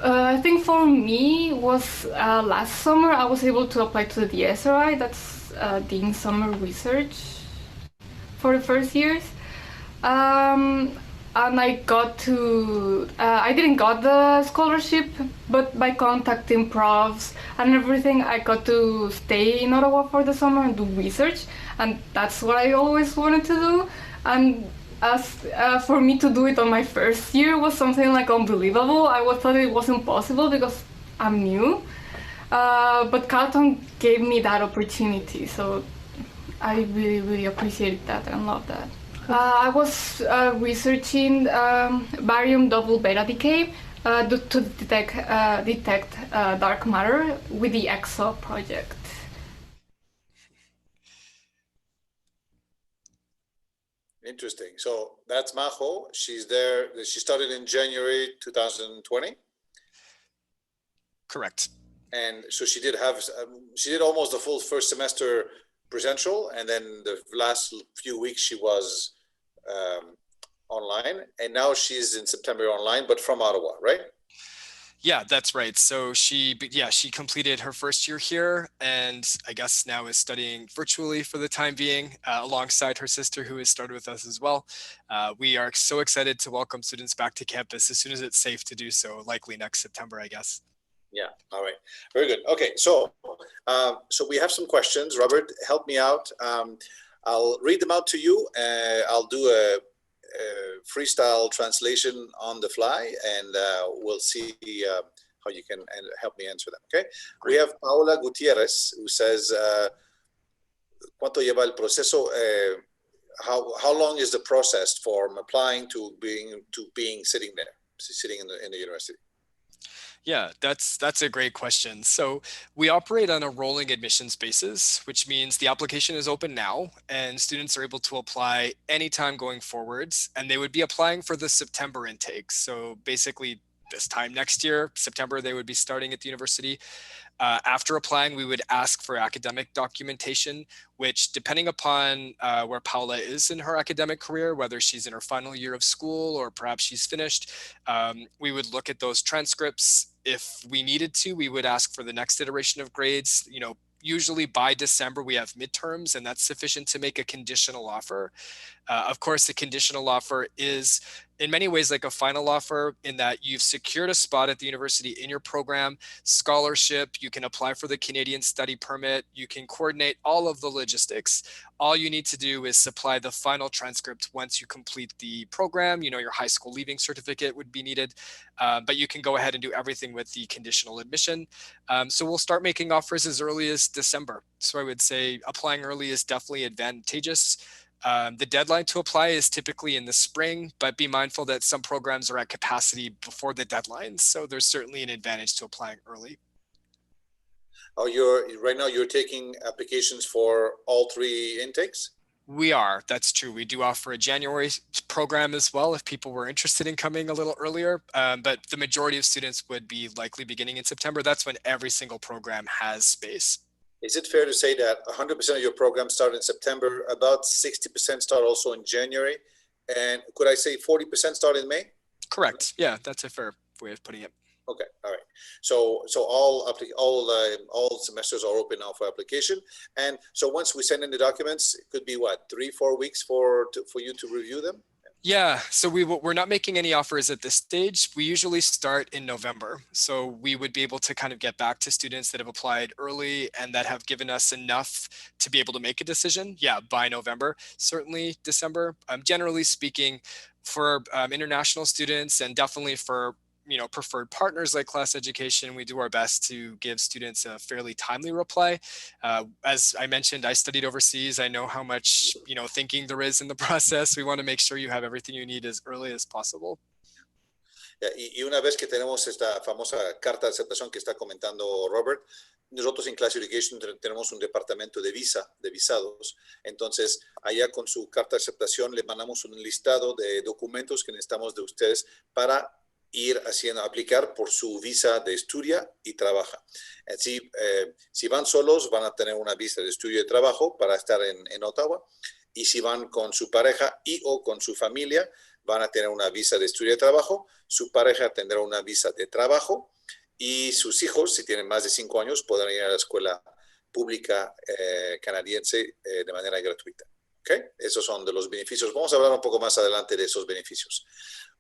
I think for me was last summer I was able to apply to the diez, that's Dean Summer Research for the first years. And I got to, I didn't got the scholarship, but by contacting profs and everything, I got to stay in Ottawa for the summer and do research, and that's what I always wanted to do. And as for me to do it on my first year was something like unbelievable. I thought it was impossible because I'm new, but Carleton gave me that opportunity. So I really, really appreciate that and love that. I was researching barium double beta decay to detect dark matter with the EXO project. Interesting. So that's Majo. She's there. She started in January 2020. Correct. And so she did almost the full first semester presential, and then the last few weeks she was online, and now she's in September online, but from Ottawa, right? Yeah, that's right. So she completed her first year here, and I guess now is studying virtually for the time being, alongside her sister, who has started with us as well. We are so excited to welcome students back to campus as soon as it's safe to do so, likely next September, I guess. Yeah. All right. Very good. Okay. So, so we have some questions. Robert, help me out. I'll read them out to you. I'll do a freestyle translation on the fly, and we'll see how you can help me answer them. Okay. Great. We have Paola Gutierrez, who says, ¿cuánto lleva el proceso? How long is the process from applying to being sitting there, sitting in the university? Yeah, that's a great question. So we operate on a rolling admissions basis, which means the application is open now and students are able to apply anytime going forwards, and they would be applying for the September intake. So basically this time next year, September, they would be starting at the university. After applying, we would ask for academic documentation, which, depending upon where Paula is in her academic career, whether she's in her final year of school or perhaps she's finished, we would look at those transcripts. If we needed to, we would ask for the next iteration of grades. Usually by December, we have midterms, and that's sufficient to make a conditional offer. Of course, the conditional offer is in many ways like a final offer, in that you've secured a spot at the university in your program, scholarship, you can apply for the Canadian study permit, you can coordinate all of the logistics. All you need to do is supply the final transcript once you complete the program. Your high school leaving certificate would be needed, but you can go ahead and do everything with the conditional admission. So we'll start making offers as early as December. So I would say applying early is definitely advantageous. The deadline to apply is typically in the spring, but be mindful that some programs are at capacity before the deadline. So there's certainly an advantage to applying early. Oh, right now you're taking applications for all three intakes? We are. That's true. We do offer a January program as well if people were interested in coming a little earlier. But the majority of students would be likely beginning in September. That's when every single program has space. Is it fair to say that 100% of your programs start in September, about 60% start also in January, and could I say 40% start in May? Correct. Yeah, that's a fair way of putting it. Okay, all right. So all semesters are open now for application, and so once we send in the documents, it could be what, 3-4 weeks for you to review them? Yeah, so we're not making any offers at this stage. We usually start in November. So we would be able to kind of get back to students that have applied early and that have given us enough to be able to make a decision. Yeah, by November, certainly December. Generally speaking, for international students and definitely for preferred partners like Class Education, we do our best to give students a fairly timely reply. As I mentioned, I studied overseas. I know how much thinking there is in the process. We want to make sure you have everything you need as early as possible. Y una vez que tenemos esta famosa carta de aceptación que está comentando Robert, nosotros en Class Education tenemos un departamento de visados. Entonces, allá con su carta de aceptación le mandamos un listado de documentos que necesitamos de ustedes para aplicar por su visa de estudia y trabaja. Así, si van solos, van a tener una visa de estudio y trabajo para estar en Ottawa. Y si van con su pareja o con su familia, van a tener una visa de estudio y trabajo. Su pareja tendrá una visa de trabajo. Y sus hijos, si tienen más de 5 años, podrán ir a la escuela pública canadiense de manera gratuita. Okay, esos son de los beneficios. Vamos a hablar un poco más adelante de esos beneficios.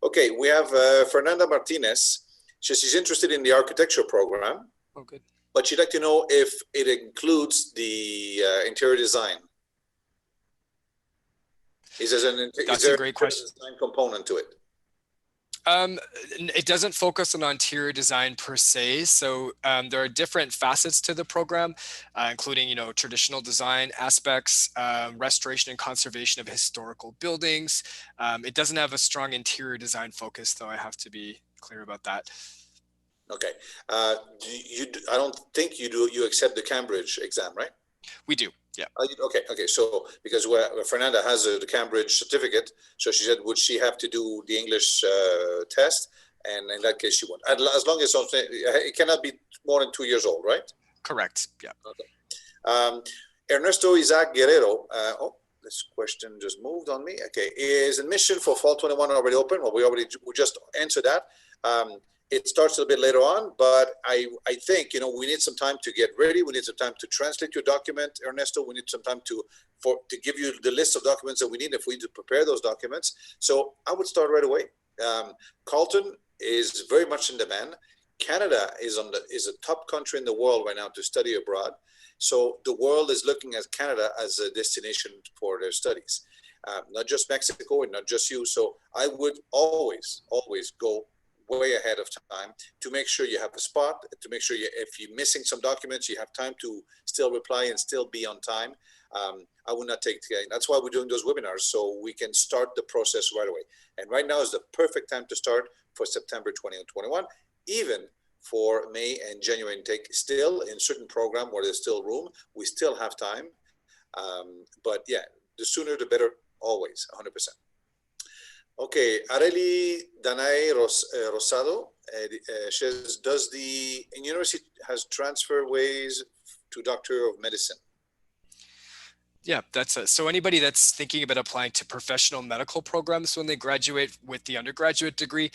Okay, we have Fernanda Martinez. She's interested in the architecture program. Oh, good. But she'd like to know if it includes the interior design. Is there a great question. Design component to it? It doesn't focus on interior design per se. So there are different facets to the program, including, traditional design aspects, restoration and conservation of historical buildings. It doesn't have a strong interior design focus, though. I have to be clear about that. Okay. I don't think you do. You accept the Cambridge exam, right? We do. Yeah. Okay. So because Fernanda has the Cambridge certificate, so she said, would she have to do the English test? And in that case, she won't. As long as it cannot be more than 2 years old, right? Correct. Yeah. Okay. Ernesto Isaac Guerrero. This question just moved on me. Okay. Is admission for fall 21 already open? Well, we just answered that. It starts a little bit later on, but I think, we need some time to get ready. We need some time to translate your document, Ernesto. We need some time to give you the list of documents that we need if we need to prepare those documents. So I would start right away. Carleton is very much in demand. Canada is a top country in the world right now to study abroad. So the world is looking at Canada as a destination for their studies, not just Mexico and not just you. So I would always go way ahead of time to make sure you have a spot, to make sure if you're missing some documents, you have time to still reply and still be on time. I would not take, that's why we're doing those webinars, so we can start the process right away. And right now is the perfect time to start for September 2021, even for May and January intake. Still in certain program where there's still room, we still have time. But yeah, the sooner the better, always, 100%. Okay, Areli Danay Rosado, she says, does the university has transfer ways to Doctor of Medicine? Yeah, so anybody that's thinking about applying to professional medical programs when they graduate with the undergraduate degree,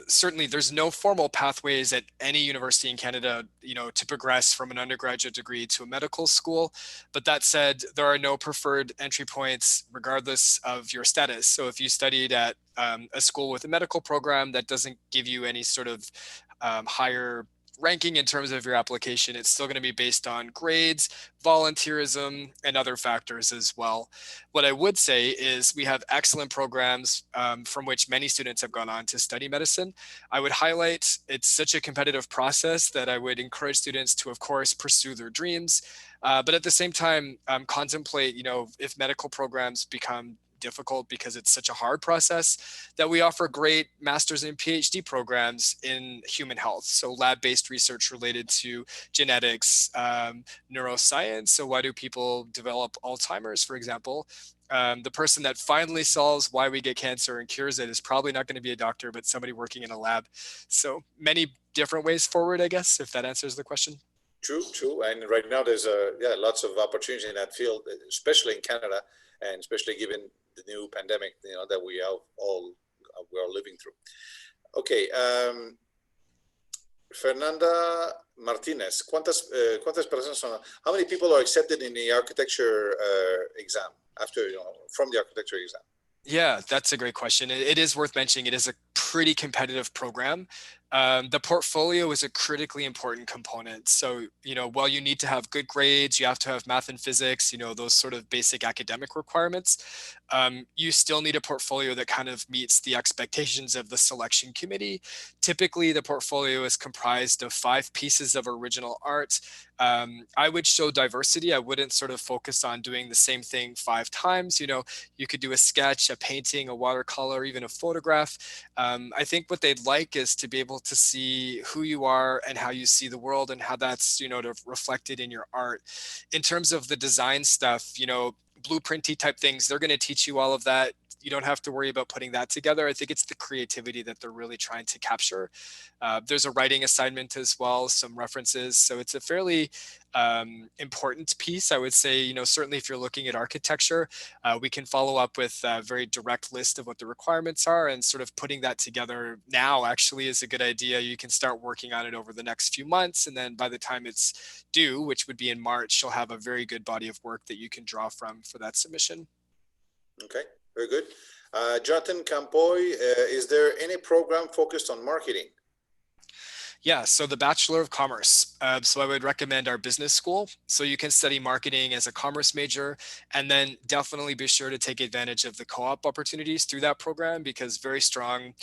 certainly there's no formal pathways at any university in Canada, to progress from an undergraduate degree to a medical school. But that said, there are no preferred entry points regardless of your status. So if you studied at a school with a medical program that doesn't give you any sort of higher ranking in terms of your application, it's still going to be based on grades, volunteerism, and other factors as well. What I would say is we have excellent programs from which many students have gone on to study medicine. I would highlight it's such a competitive process that I would encourage students to, of course, pursue their dreams, but at the same time, contemplate, if medical programs become difficult because it's such a hard process, that we offer great master's and PhD programs in human health. So lab-based research related to genetics, neuroscience. So why do people develop Alzheimer's, for example? The person that finally solves why we get cancer and cures it is probably not going to be a doctor, but somebody working in a lab. So many different ways forward, I guess, if that answers the question. True. And right now there's lots of opportunity in that field, especially in Canada, and especially given the new pandemic, that we are living through. Okay, Fernanda Martinez, ¿cuántas personas son? How many people are accepted in the architecture exam from the architecture exam? Yeah, that's a great question. It is worth mentioning. It is a pretty competitive program. The portfolio is a critically important component. So, while you need to have good grades, you have to have math and physics, those sort of basic academic requirements. You still need a portfolio that kind of meets the expectations of the selection committee. Typically, the portfolio is comprised of 5 pieces of original art. I would show diversity. I wouldn't sort of focus on doing the same thing 5 times. You could do a sketch, a painting, a watercolor, even a photograph. I think what they'd like is to be able to see who you are and how you see the world and how that's, reflected in your art. In terms of the design stuff, blueprinty type things, they're going to teach you all of that. You don't have to worry about putting that together. I think it's the creativity that they're really trying to capture. There's a writing assignment as well, some references. So it's a fairly important piece. I would say, certainly if you're looking at architecture, we can follow up with a very direct list of what the requirements are, and sort of putting that together now actually is a good idea. You can start working on it over the next few months. And then by the time it's due, which would be in March, you'll have a very good body of work that you can draw from for that submission. Okay. Very good. Jonathan Campoy, is there any program focused on marketing? Yeah, so the Bachelor of Commerce. So I would recommend our business school. So you can study marketing as a commerce major, and then definitely be sure to take advantage of the co-op opportunities through that program because very strong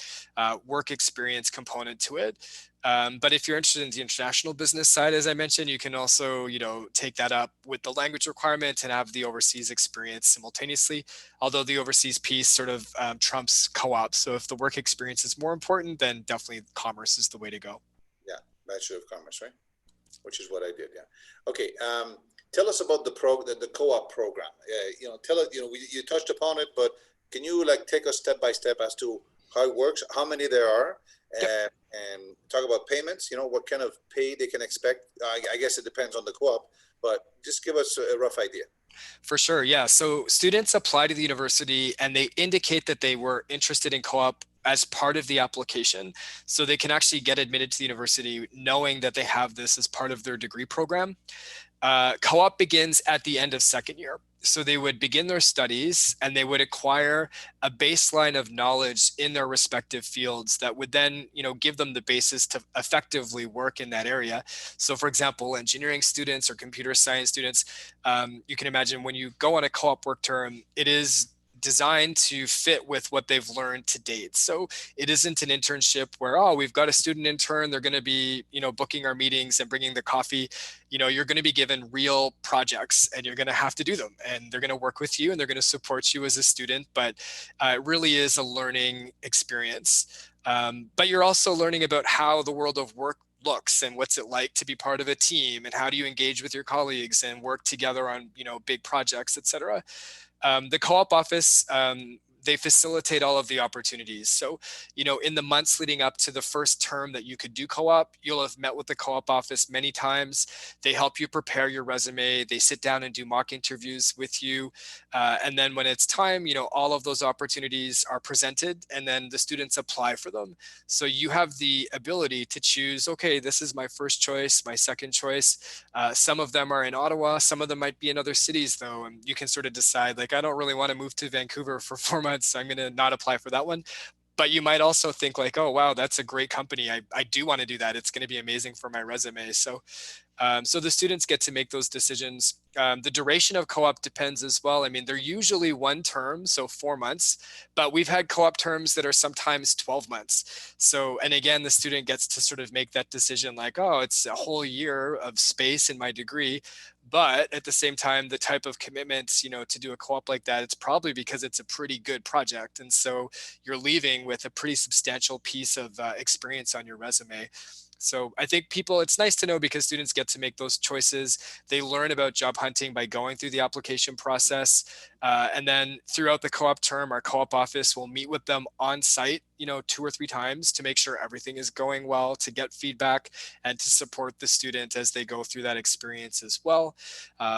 work experience component to it. But if you're interested in the international business side, as I mentioned, you can also, take that up with the language requirement and have the overseas experience simultaneously. Although the overseas piece sort of trumps co-op. So if the work experience is more important, then definitely commerce is the way to go. Yeah, Bachelor of Commerce, right? Which is what I did. Yeah. Okay. Tell us about the co-op program. Tell us. You touched upon it, but can you take us step by step as to how it works, how many there are, Yep. and talk about payments? What kind of pay they can expect. I guess it depends on the co-op, but just give us a rough idea. For sure. Yeah. So students apply to the university and they indicate that they were interested in co-op as part of the application. So they can actually get admitted to the university knowing that they have this as part of their degree program. Co-op begins at the end of second year. So they would begin their studies and they would acquire a baseline of knowledge in their respective fields that would then, give them the basis to effectively work in that area. So for example, engineering students or computer science students, you can imagine when you go on a co-op work term, it is designed to fit with what they've learned to date. So it isn't an internship where, oh, we've got a student intern, they're going to be, booking our meetings and bringing the coffee. You're going to be given real projects and you're going to have to do them and they're going to work with you and they're going to support you as a student. But it really is a learning experience. But you're also learning about how the world of work looks and what's it like to be part of a team and how do you engage with your colleagues and work together on, big projects, et cetera. The co-op office, they facilitate all of the opportunities. So, in the months leading up to the first term that you could do co-op, you'll have met with the co-op office many times. They help you prepare your resume. They sit down and do mock interviews with you. And then when it's time, all of those opportunities are presented and then the students apply for them. So you have the ability to choose, okay, this is my first choice, my second choice. Some of them are in Ottawa. Some of them might be in other cities though. And you can sort of decide I don't really want to move to Vancouver for 4 months. So I'm going to not apply for that one. But you might also think oh, wow, that's a great company. I do want to do that. It's going to be amazing for my resume. So the students get to make those decisions. The duration of co-op depends as well. I mean, they're usually one term, so 4 months, but we've had co-op terms that are sometimes 12 months. So, and again, the student gets to sort of make that decision oh, it's a whole year of space in my degree. But at the same time, the type of commitments, to do a co-op like that, it's probably because it's a pretty good project. And so you're leaving with a pretty substantial piece of experience on your resume. So I think it's nice to know because students get to make those choices. They learn about job hunting by going through the application process. And then throughout the co-op term, our co-op office will meet with them on site, 2 or 3 times to make sure everything is going well, to get feedback and to support the student as they go through that experience as well.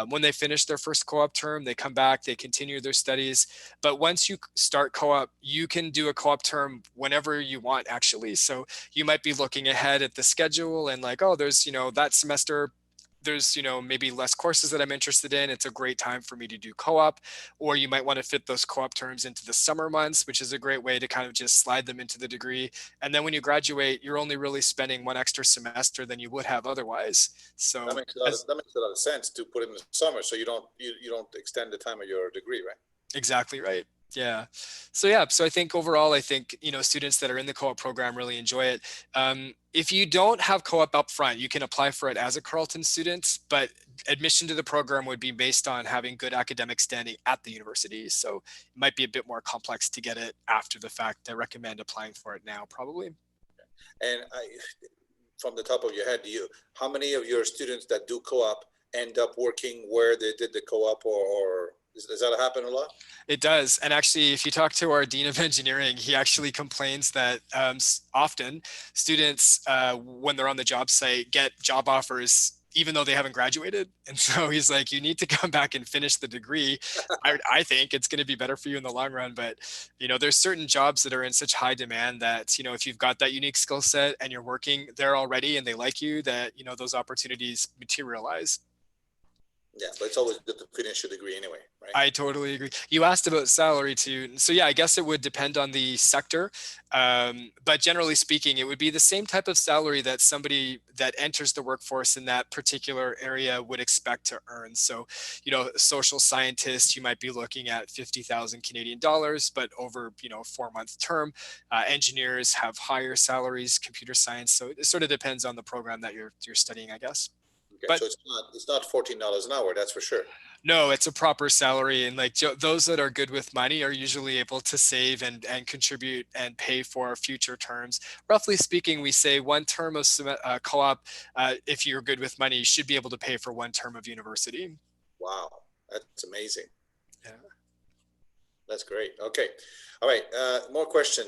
When they finish their first co-op term, they come back, they continue their studies. But once you start co-op, you can do a co-op term whenever you want, actually. So you might be looking ahead at the schedule and oh, there's, that semester, there's, maybe less courses that I'm interested in. It's a great time for me to do co-op. Or you might want to fit those co-op terms into the summer months, which is a great way to kind of just slide them into the degree. And then when you graduate, you're only really spending 1 extra semester than you would have otherwise. So that makes a lot of sense to put it in the summer, so you don't extend the time of your degree, right? Exactly right. Yeah. So I think overall, students that are in the co-op program really enjoy it. If you don't have co-op up front, you can apply for it as a Carleton student, but admission to the program would be based on having good academic standing at the university. So it might be a bit more complex to get it after the fact. I recommend applying for it now, probably. And from the top of your head, how many of your students that do co-op end up working where they did the co-op, or does that happen a lot? It does. And actually, if you talk to our dean of engineering, he actually complains that often students, when they're on the job site, get job offers even though they haven't graduated. And so he's like, you need to come back and finish the degree. I think it's going to be better for you in the long run. But, there's certain jobs that are in such high demand that, if you've got that unique skill set and you're working there already and they like you, that, those opportunities materialize. Yeah, but it's always good to finish your degree anyway. right? I totally agree. You asked about salary too. So yeah, I guess it would depend on the sector. But generally speaking, it would be the same type of salary that somebody that enters the workforce in that particular area would expect to earn. So, social scientists, you might be looking at 50,000 Canadian dollars, but over, a 4-month term. Engineers have higher salaries, computer science. So it sort of depends on the program that you're studying, I guess. Okay, But so it's not $14 an hour, that's for sure. no, it's a proper salary, and like those that are good with money are usually able to save and contribute and pay for future terms. Roughly speaking, we say one term of co-op, if you're good with money, you should be able to pay for one term of university. Wow, that's amazing. Yeah. That's great. Okay. All right. More question.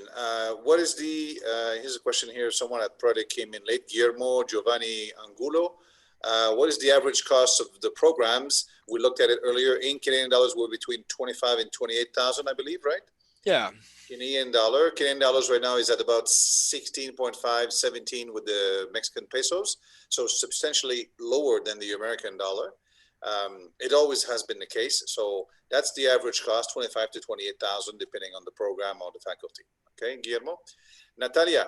What is here's a question here. Someone at Product came in late. Guillermo Giovanni Angulo. What is the average cost of the programs? We looked at it earlier. In Canadian dollars, we're between 25 and 28,000, I believe, right? Yeah. Canadian dollars right now is at about 16.5, 17 with the Mexican pesos. So substantially lower than the American dollar. It always has been the case. So that's the average cost, 25 to 28,000, depending on the program or the faculty. Okay, Guillermo. Natalia,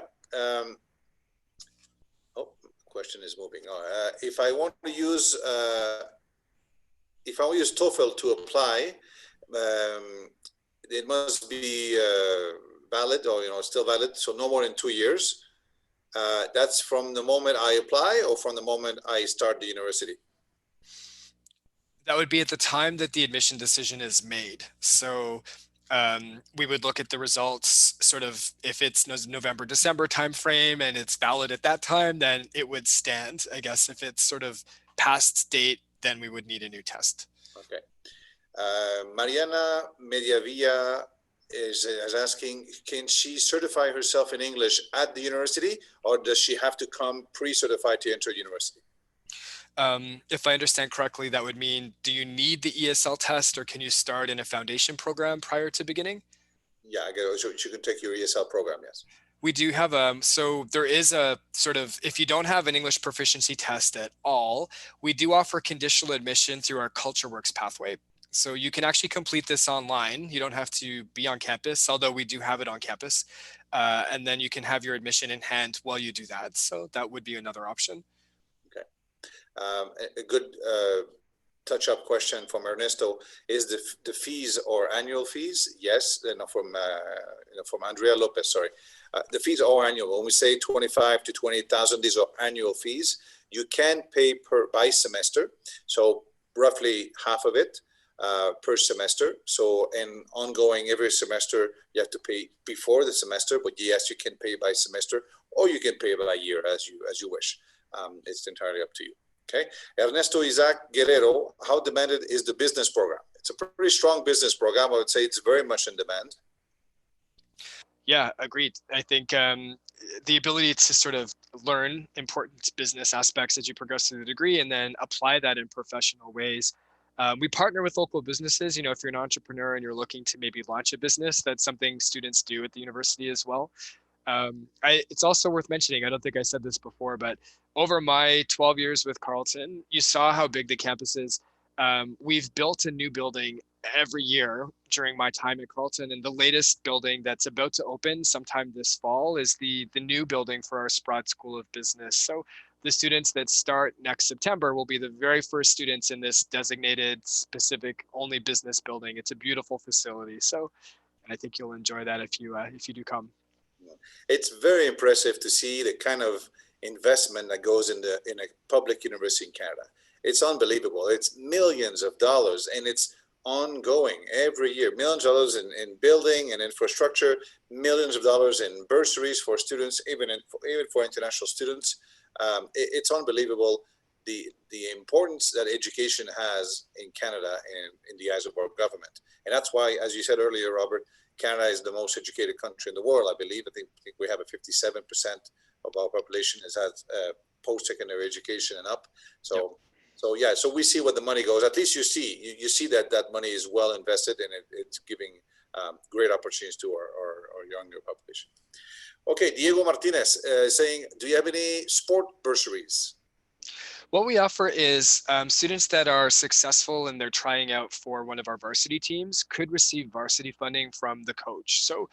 question is moving. If I want to use TOEFL to apply, it must be valid, or still valid. So no more than 2 years. That's from the moment I apply, or from the moment I start the university. That would be at the time that the admission decision is made. So we would look at the results sort of, if it's November, December timeframe and it's valid at that time, then it would stand. I guess if it's sort of past date, then we would need a new test. Okay. Mariana Mediavilla is asking, can she certify herself in English at the university, or does she have to come pre-certified to enter university? If I understand correctly, that would mean, do you need the ESL test, or can you start in a foundation program prior to beginning? Yeah, so you can take your ESL program, yes. We do have so there is a sort of, if you don't have an English proficiency test at all, we do offer conditional admission through our CultureWorks pathway. So you can actually complete this online. You don't have to be on campus, although we do have it on campus. And then you can have your admission in hand while you do that. So that would be another option. Okay. A good touch-up question from Ernesto is the fees or annual fees? Yes, from Andrea Lopez, sorry. The fees are annual. When we say 25 to 28,000, these are annual fees. You can pay by semester, so roughly half of it per semester. So, and ongoing every semester, you have to pay before the semester, but yes, you can pay by semester, or you can pay by year as you wish. It's entirely up to you. Okay, Ernesto Isaac Guerrero, how demanded is the business program? It's a pretty strong business program. I would say it's very much in demand. Yeah, agreed. I think the ability to sort of learn important business aspects as you progress through the degree and then apply that in professional ways. We partner with local businesses. If you're an entrepreneur and you're looking to maybe launch a business, that's something students do at the university as well. It's also worth mentioning, I don't think I said this before, but over my 12 years with Carleton, you saw how big the campus is. We've built a new building every year during my time at Carleton, and the latest building that's about to open sometime this fall is the new building for our Sprott School of Business. So the students that start next September will be the very first students in this designated specific only business building. It's a beautiful facility. So I think you'll enjoy that if you do come. It's very impressive to see the kind of investment that goes in a public university in Canada. It's unbelievable. It's millions of dollars, and it's ongoing every year. Millions of dollars in building and infrastructure, millions of dollars in bursaries for students, even for international students. It's unbelievable the importance that education has in Canada and in the eyes of our government. And that's why, as you said earlier, Robert, Canada is the most educated country in the world, I believe. I think we have a 57% of our population has had post-secondary education and up. So we see where the money goes. At least you see that money is well invested, and it's giving great opportunities to our younger population. Okay, Diego Martinez saying, do you have any sport bursaries? What we offer is students that are successful and they're trying out for one of our varsity teams could receive varsity funding from the coach. So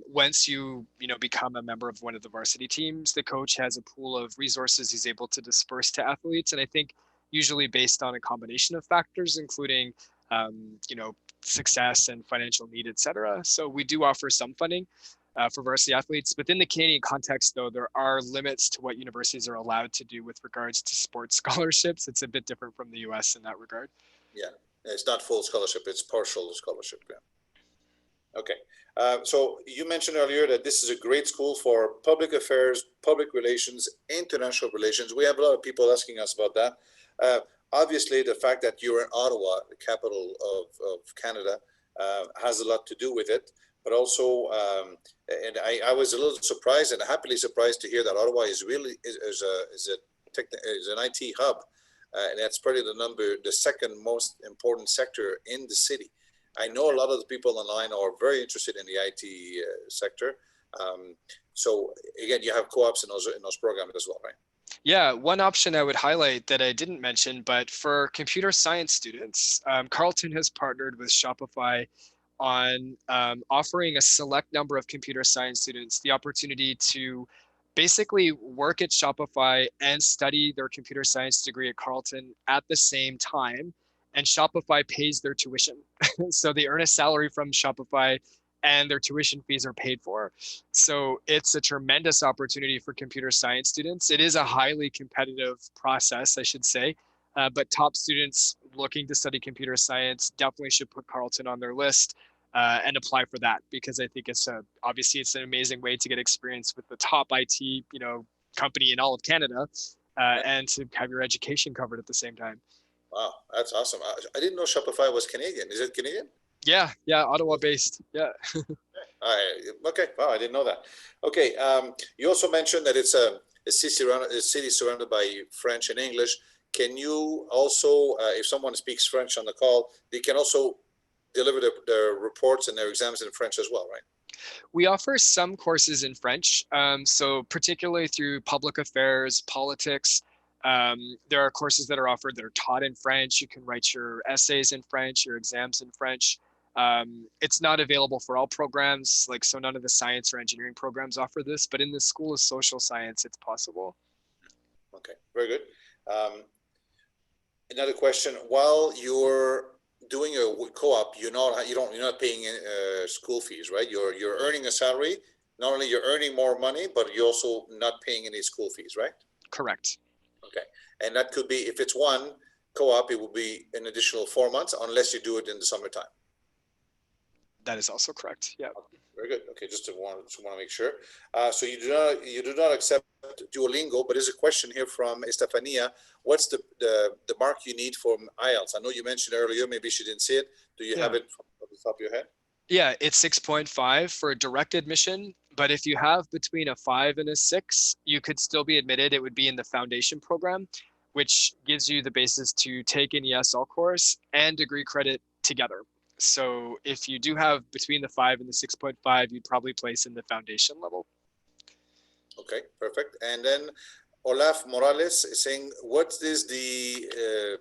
once you become a member of one of the varsity teams, the coach has a pool of resources he's able to disperse to athletes. And I think usually based on a combination of factors, including success and financial need, et cetera. So we do offer some funding for varsity athletes. Within the Canadian context, though, there are limits to what universities are allowed to do with regards to sports scholarships. It's a bit different from the US in that regard. Yeah, it's not full scholarship, it's partial scholarship. Yeah. Okay. So you mentioned earlier that this is a great school for public affairs, public relations, international relations. We have a lot of people asking us about that. Obviously, the fact that you're in Ottawa, the capital of Canada, has a lot to do with it. But also, and I was a little surprised and happily surprised to hear that Ottawa is really is an IT hub, and that's probably the second most important sector in the city. I know a lot of the people online are very interested in the IT sector. So again, you have co-ops in those programs as well, right? Yeah, one option I would highlight that I didn't mention, but for computer science students, Carleton has partnered with Shopify on offering a select number of computer science students the opportunity to basically work at Shopify and study their computer science degree at Carleton at the same time. And Shopify pays their tuition. So they earn a salary from Shopify and their tuition fees are paid for. So it's a tremendous opportunity for computer science students. It is a highly competitive process, I should say, but top students looking to study computer science definitely should put Carleton on their list and apply for that, because I think obviously it's an amazing way to get experience with the top IT company in all of Canada and to have your education covered at the same time. Wow, that's awesome. I didn't know Shopify was Canadian. Is it Canadian? Yeah, Ottawa based. Yeah. Okay, wow, I didn't know that. Okay, you also mentioned that it's a city surrounded by French and English. Can you also, if someone speaks French on the call, they can also deliver their reports and their exams in French as well, right? We offer some courses in French, so particularly through public affairs, politics. There are courses that are offered that are taught in French. You can write your essays in French, your exams in French. It's not available for all programs, so none of the science or engineering programs offer this, but in the School of Social Science, it's possible. Okay, very good. Another question: while you're doing a co-op, you're not paying school fees, right? You're earning a salary. Not only you're earning more money, but you're also not paying any school fees, right? Correct. Okay, and that could be, if it's one co-op, it will be an additional 4 months, unless you do it in the summertime. That is also correct. Yeah. Okay, very good. Okay, just want to make sure. So you do not accept Duolingo, but there's a question here from Estefania. What's the mark you need for IELTS? I know you mentioned earlier, maybe she didn't see it. Do you have it off the top of your head? Yeah, it's 6.5 for a direct admission, but if you have between a 5 and a 6, you could still be admitted. It would be in the foundation program, which gives you the basis to take an ESL course and degree credit together. So if you do have between the 5 and the 6.5, you'd probably place in the foundation level. Okay, perfect. And then Olaf Morales is saying, what is the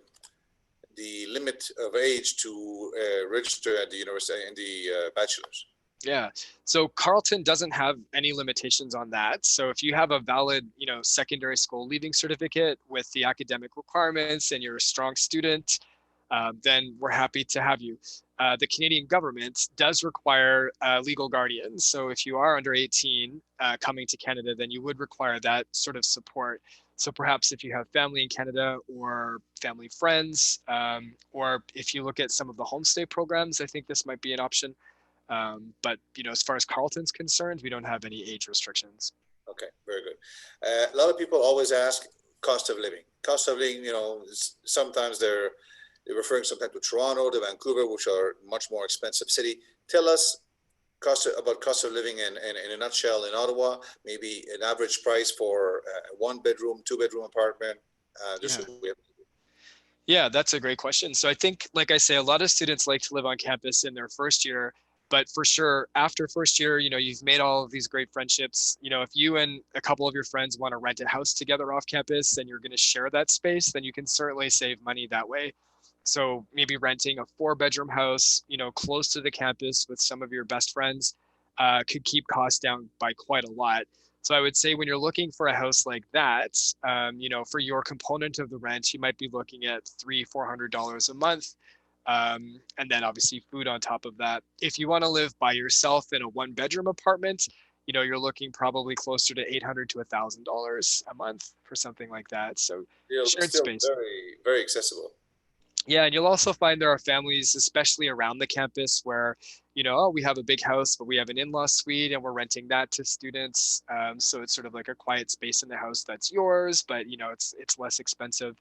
limit of age to register at the university in the bachelor's? Yeah, so Carleton doesn't have any limitations on that. So if you have a valid, secondary school leaving certificate with the academic requirements and you're a strong student, then we're happy to have you. The Canadian government does require legal guardians. So if you are under 18 coming to Canada, then you would require that sort of support. So perhaps if you have family in Canada or family friends, or if you look at some of the homestay programs, I think this might be an option. But as far as Carleton's concerned, we don't have any age restrictions. Okay, very good. A lot of people always ask cost of living. Cost of living, sometimes they're referring sometimes to Toronto, to Vancouver, which are much more expensive city. Tell us about cost of living in a nutshell in Ottawa, maybe an average price for a 1-bedroom, 2-bedroom apartment. Yeah, that's a great question. So I think, like I say, a lot of students like to live on campus in their first year But for sure, after first year, you've made all of these great friendships. If you and a couple of your friends want to rent a house together off campus and you're going to share that space, then you can certainly save money that way. So maybe renting a 4-bedroom house, close to the campus with some of your best friends could keep costs down by quite a lot. So I would say when you're looking for a house like that, for your component of the rent, you might be looking at $300-400 a month. And then obviously food on top of that. If you want to live by yourself in a 1-bedroom apartment, you're looking probably closer to $800 to $1,000 a month for something like that. So shared still space. very, very accessible. Yeah, and you'll also find there are families, especially around the campus, where, we have a big house, but we have an in-law suite and we're renting that to students. So it's sort of like a quiet space in the house that's yours, but, it's less expensive.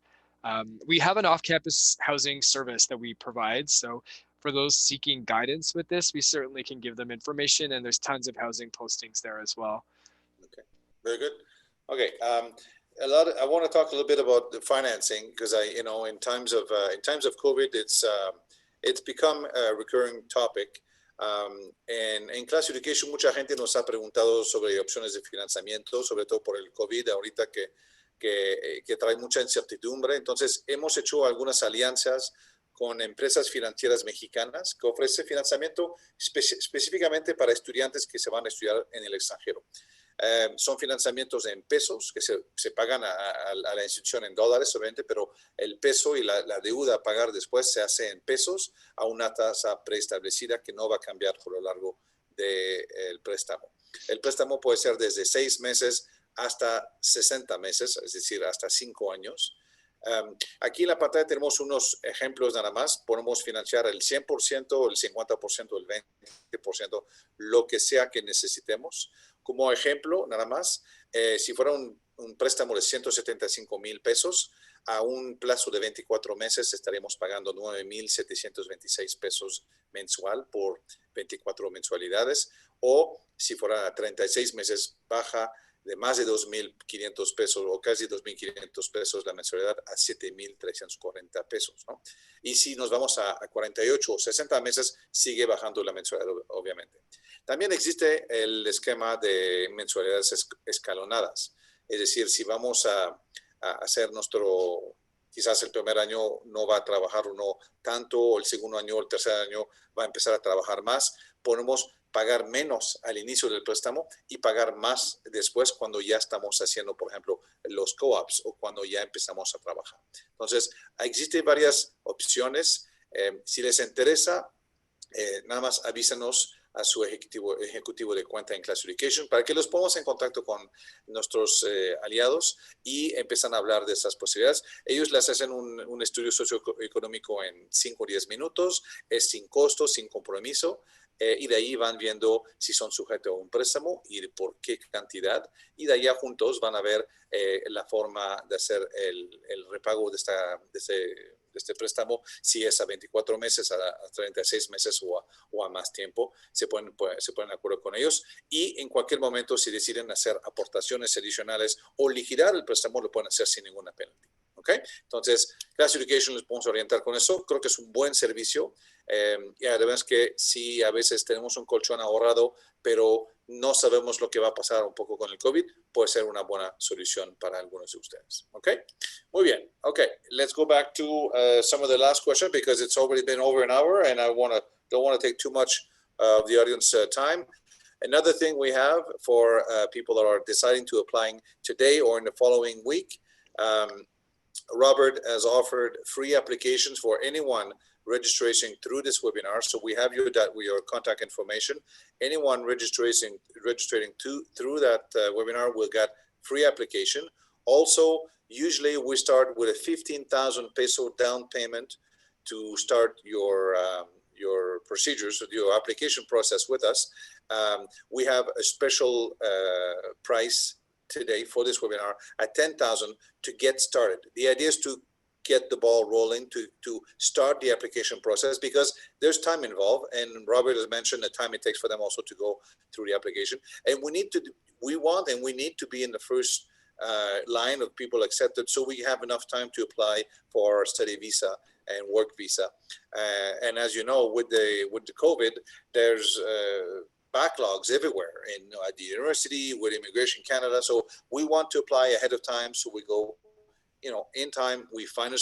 We have an off-campus housing service that we provide. So for those seeking guidance with this, we certainly can give them information, and there's tons of housing postings there as well. Okay, very good. Okay. I want to talk a little bit about the financing because in times of COVID, it's become a recurring topic. En Class Education, mucha gente nos ha preguntado sobre opciones de financiamiento, sobre todo por el COVID, ahorita que trae mucha incertidumbre. Entonces, hemos hecho algunas alianzas con empresas financieras mexicanas que ofrecen financiamiento específicamente para estudiantes que se van a estudiar en el extranjero. Son financiamientos en pesos que se pagan a la institución en dólares, obviamente, pero el peso y la deuda a pagar después se hace en pesos a una tasa preestablecida que no va a cambiar por lo largo del préstamo. El préstamo puede ser desde 6 meses hasta 60 meses, es decir, hasta 5 años. Aquí en la pantalla tenemos unos ejemplos nada más. Podemos financiar el 100%, el 50%, el 20%, lo que sea que necesitemos. Como ejemplo, nada más, si fuera un préstamo de 175,000 pesos, a un plazo de 24 meses estaremos pagando 9,726 pesos mensual por 24 mensualidades. O si fuera 36 meses, baja de más de 2,500 pesos o casi 2,500 pesos la mensualidad a 7,340 pesos, ¿no? Y si nos vamos a 48 o 60 meses, sigue bajando la mensualidad, obviamente. También existe el esquema de mensualidades escalonadas. Es decir, si vamos a hacer quizás el primer año no va a trabajar uno tanto, o el segundo año o el tercer año va a empezar a trabajar más, podemos pagar menos al inicio del préstamo y pagar más después cuando ya estamos haciendo, por ejemplo, los co-ops o cuando ya empezamos a trabajar. Entonces, existen varias opciones. Si les interesa, nada más avísenos a su ejecutivo de cuenta en Class Education para que los pongamos en contacto con nuestros aliados y empiezan a hablar de esas posibilidades. Ellos les hacen un estudio socioeconómico en 5 o 10 minutos, es sin costo, sin compromiso, y de ahí van viendo si son sujetos a un préstamo y por qué cantidad, y de allá juntos van a ver la forma de hacer el repago de este préstamo, si es a 24 meses, a 36 meses o a más tiempo. Se ponen de acuerdo con ellos, y en cualquier momento, si deciden hacer aportaciones adicionales o liquidar el préstamo, lo pueden hacer sin ninguna penalty. ¿Okay? Entonces, Class Education les podemos orientar con eso. Creo que es un buen servicio. Y además que si a veces tenemos un colchón ahorrado, pero no sabemos lo que va a pasar un poco con el COVID, puede ser una buena solución para algunos de ustedes. Okay? Muy bien. Okay, let's go back to some of the last questions because it's already been over an hour and I don't want to take too much of the audience time. Another thing we have for people that are deciding to applying today or in the following week, Robert has offered free applications for anyone registering through this webinar. So we have your contact information. Anyone registering through that webinar will get free application. Also, usually we start with a 15,000 peso down payment to start your procedures, your application process with us. We have a special price today for this webinar at 10,000 to get started. The idea is to get the ball rolling, to start the application process, because there's time involved, and Robert has mentioned the time it takes for them also to go through the application. And we need to be in the first line of people accepted, so we have enough time to apply for our study visa and work visa. And as you know, with the COVID, there's backlogs everywhere at the university, with Immigration Canada. So we want to apply ahead of time. So we go, in time, we find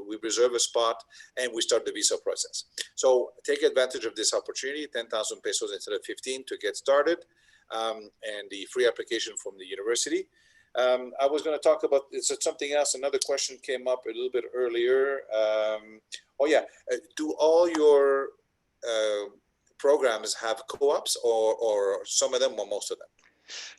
we reserve a spot, and we start the visa process. So take advantage of this opportunity, 10,000 pesos instead of 15 to get started, and the free application from the university. I was going to talk about something else. Another question came up a little bit earlier. Do all your programs have co-ops, or some of them, or most of them?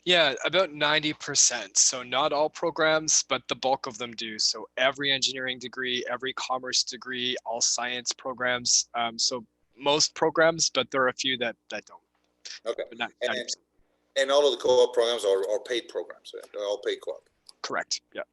Yeah, about 90%. So not all programs, but the bulk of them do. So every engineering degree, every commerce degree, all science programs. So most programs, but there are a few that don't. Okay. But not 90%. And all of the co-op programs are paid programs. They're all paid co-op. Correct. Yeah.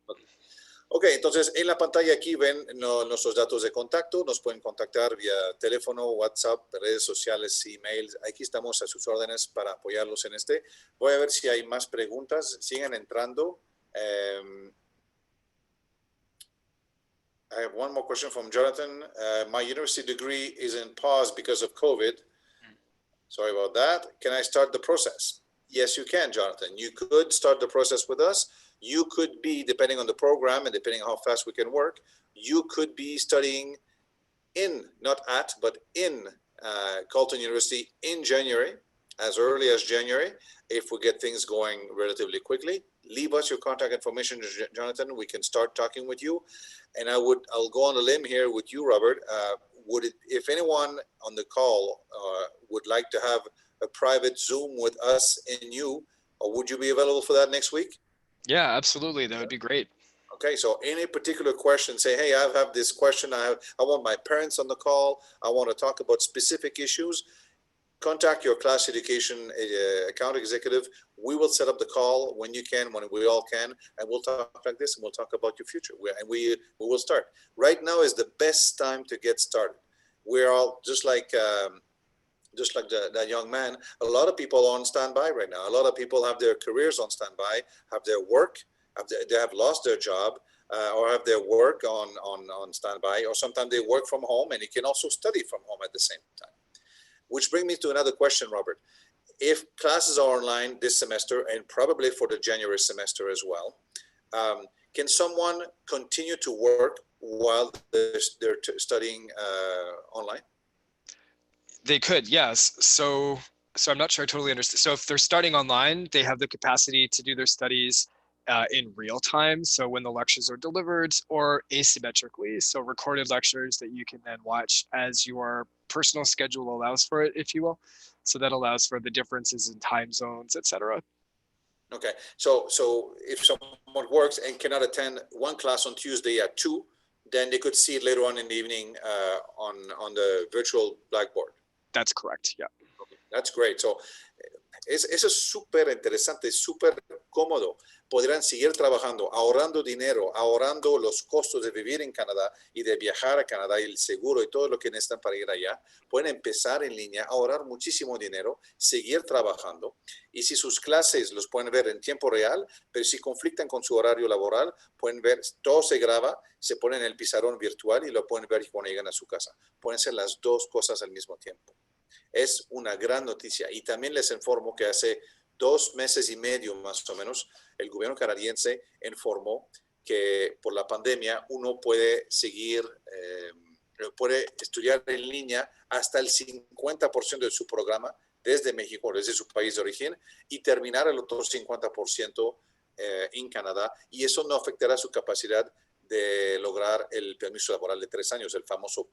Ok, entonces en la pantalla aquí ven nuestros datos de contacto. Nos pueden contactar vía teléfono, WhatsApp, redes sociales, emails. Aquí estamos a sus órdenes para apoyarlos en este. Voy a ver si hay más preguntas. Sigan entrando. I have one more question from Jonathan. My university degree is in pause because of COVID. Sorry about that. Can I start the process? Yes, you can, Jonathan. You could start the process with us. You could be, depending on the program and depending on how fast we can work, you could be studying not at, but in Carleton University in January, as early as January, if we get things going relatively quickly. Leave us your contact information, Jonathan. We can start talking with you. And I'll go on a limb here with you, Robert. If anyone on the call would like to have a private Zoom with us and you, would you be available for that next week? Yeah, absolutely. That would be great. Okay, so any particular question, say, hey, I have this question. I want my parents on the call. I want to talk about specific issues. Contact your class education account executive. We will set up the call when you can, when we all can, and we'll talk like this, and we'll talk about your future. We will start. Right now is the best time to get started. We're all just like that young man. A lot of people are on standby right now. A lot of people have their careers on standby, have their work, they have lost their job, or have their work on standby, or sometimes they work from home, and you can also study from home at the same time. Which brings me to another question, Robert. If classes are online this semester, and probably for the January semester as well, can someone continue to work while they're studying online? They could, yes. So I'm not sure I totally understand. So if they're studying online, they have the capacity to do their studies in real time. So when the lectures are delivered, or asymmetrically, so recorded lectures that you can then watch as your personal schedule allows for it, if you will. So that allows for the differences in time zones, etc. Okay, so if someone works and cannot attend one class on Tuesday at 2, then they could see it later on in the evening on the virtual blackboard. That's correct, yeah. Okay, that's great. So eso es súper interesante, súper cómodo. Podrán seguir trabajando, ahorrando dinero, ahorrando los costos de vivir en Canadá y de viajar a Canadá y el seguro y todo lo que necesitan para ir allá. Pueden empezar en línea, ahorrar muchísimo dinero, seguir trabajando. Y si sus clases los pueden ver en tiempo real, pero si conflictan con su horario laboral, pueden ver, todo se graba, se pone en el pizarrón virtual y lo pueden ver cuando llegan a su casa. Pueden ser las dos cosas al mismo tiempo. Es una gran noticia. Y también les informo que hace 2 meses y medio más o menos, el gobierno canadiense informó que por la pandemia uno puede puede estudiar en línea hasta el 50% de su programa desde México, desde su país de origen, y terminar el otro 50% en Canadá. Y eso no afectará su capacidad de lograr el permiso laboral de 3 años, el famoso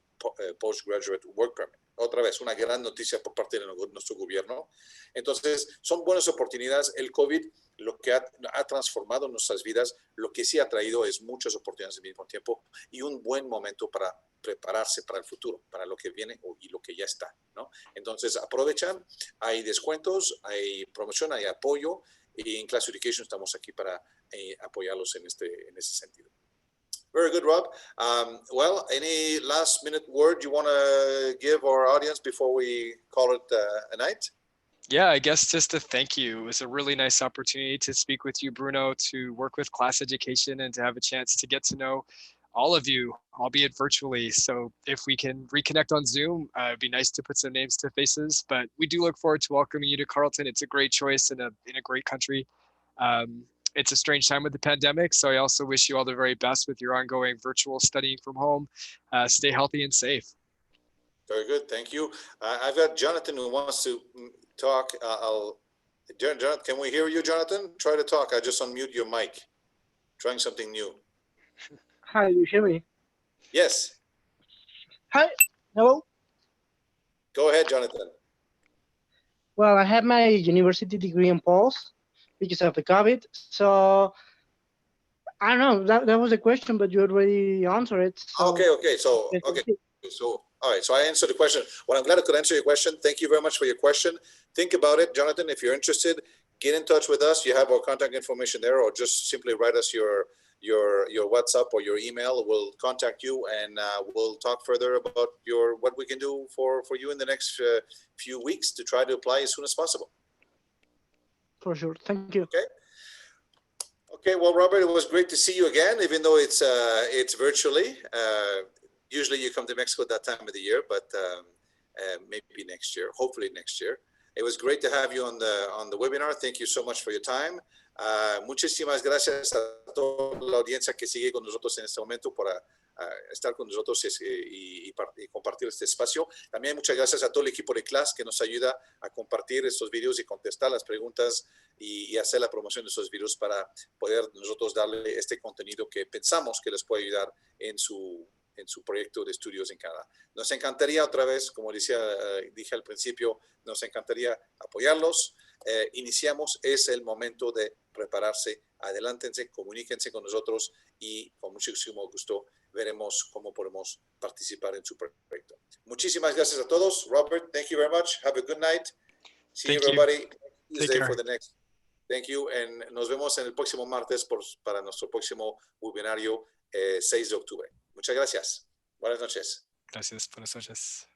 Postgraduate Work Permit. Otra vez, una gran noticia por parte de nuestro gobierno. Entonces, son buenas oportunidades. El COVID lo que ha transformado nuestras vidas, lo que sí ha traído es muchas oportunidades al mismo tiempo y un buen momento para prepararse para el futuro, para lo que viene y lo que ya está, ¿no? Entonces, aprovechan, hay descuentos, hay promoción, hay apoyo, y en Class Education estamos aquí para apoyarlos en ese sentido. Very good, Rob. Well, any last minute word you want to give our audience before we call it a night? Yeah, I guess just to thank you. It was a really nice opportunity to speak with you, Bruno, to work with Class Education and to have a chance to get to know all of you, albeit virtually. So if we can reconnect on Zoom, it'd be nice to put some names to faces. But we do look forward to welcoming you to Carleton. It's a great choice in a great country. It's a strange time with the pandemic, so I also wish you all the very best with your ongoing virtual studying from home. Stay healthy and safe. Very good, thank you. I've got Jonathan who wants to talk. Jonathan, can we hear you, Jonathan? Try to talk. I just unmute your mic. Trying something new. Hi, you hear me? Yes. Hi, hello. Go ahead, Jonathan. Well, I have my university degree in Pulse because of the COVID. So I don't know, that was a question, but you already answered it. So. Okay. So all right. So I answered the question. Well, I'm glad I could answer your question. Thank you very much for your question. Think about it, Jonathan. If you're interested, get in touch with us. You have our contact information there, or just simply write us your WhatsApp or your email. We'll contact you and we'll talk further about what we can do for you in the next few weeks to try to apply as soon as possible. For sure. Thank you. Okay. Well, Robert, it was great to see you again, even though it's virtually. Usually you come to Mexico at that time of the year, but maybe next year, hopefully next year. It was great to have you on the webinar. Thank you so much for your time. Muchísimas gracias a toda la audiencia que sigue con nosotros en este momento por estar con nosotros y compartir este espacio. También muchas gracias a todo el equipo de clase que nos ayuda a compartir estos videos y contestar las preguntas y hacer la promoción de esos videos para poder nosotros darle este contenido que pensamos que les puede ayudar en su proyecto de estudios en Canadá. Nos encantaría otra vez, como dije al principio, nos encantaría apoyarlos. Iniciamos, es el momento de prepararse, adelántense, comuníquense con nosotros y con muchísimo gusto veremos cómo podemos participar en su proyecto. Muchísimas gracias a todos. Robert, thank you very much. Have a good night. See you everybody Tuesday for the next. Thank you. And nos vemos en el próximo martes para nuestro próximo webinario 6 de octubre. Muchas gracias. Buenas noches. Gracias. Buenas noches.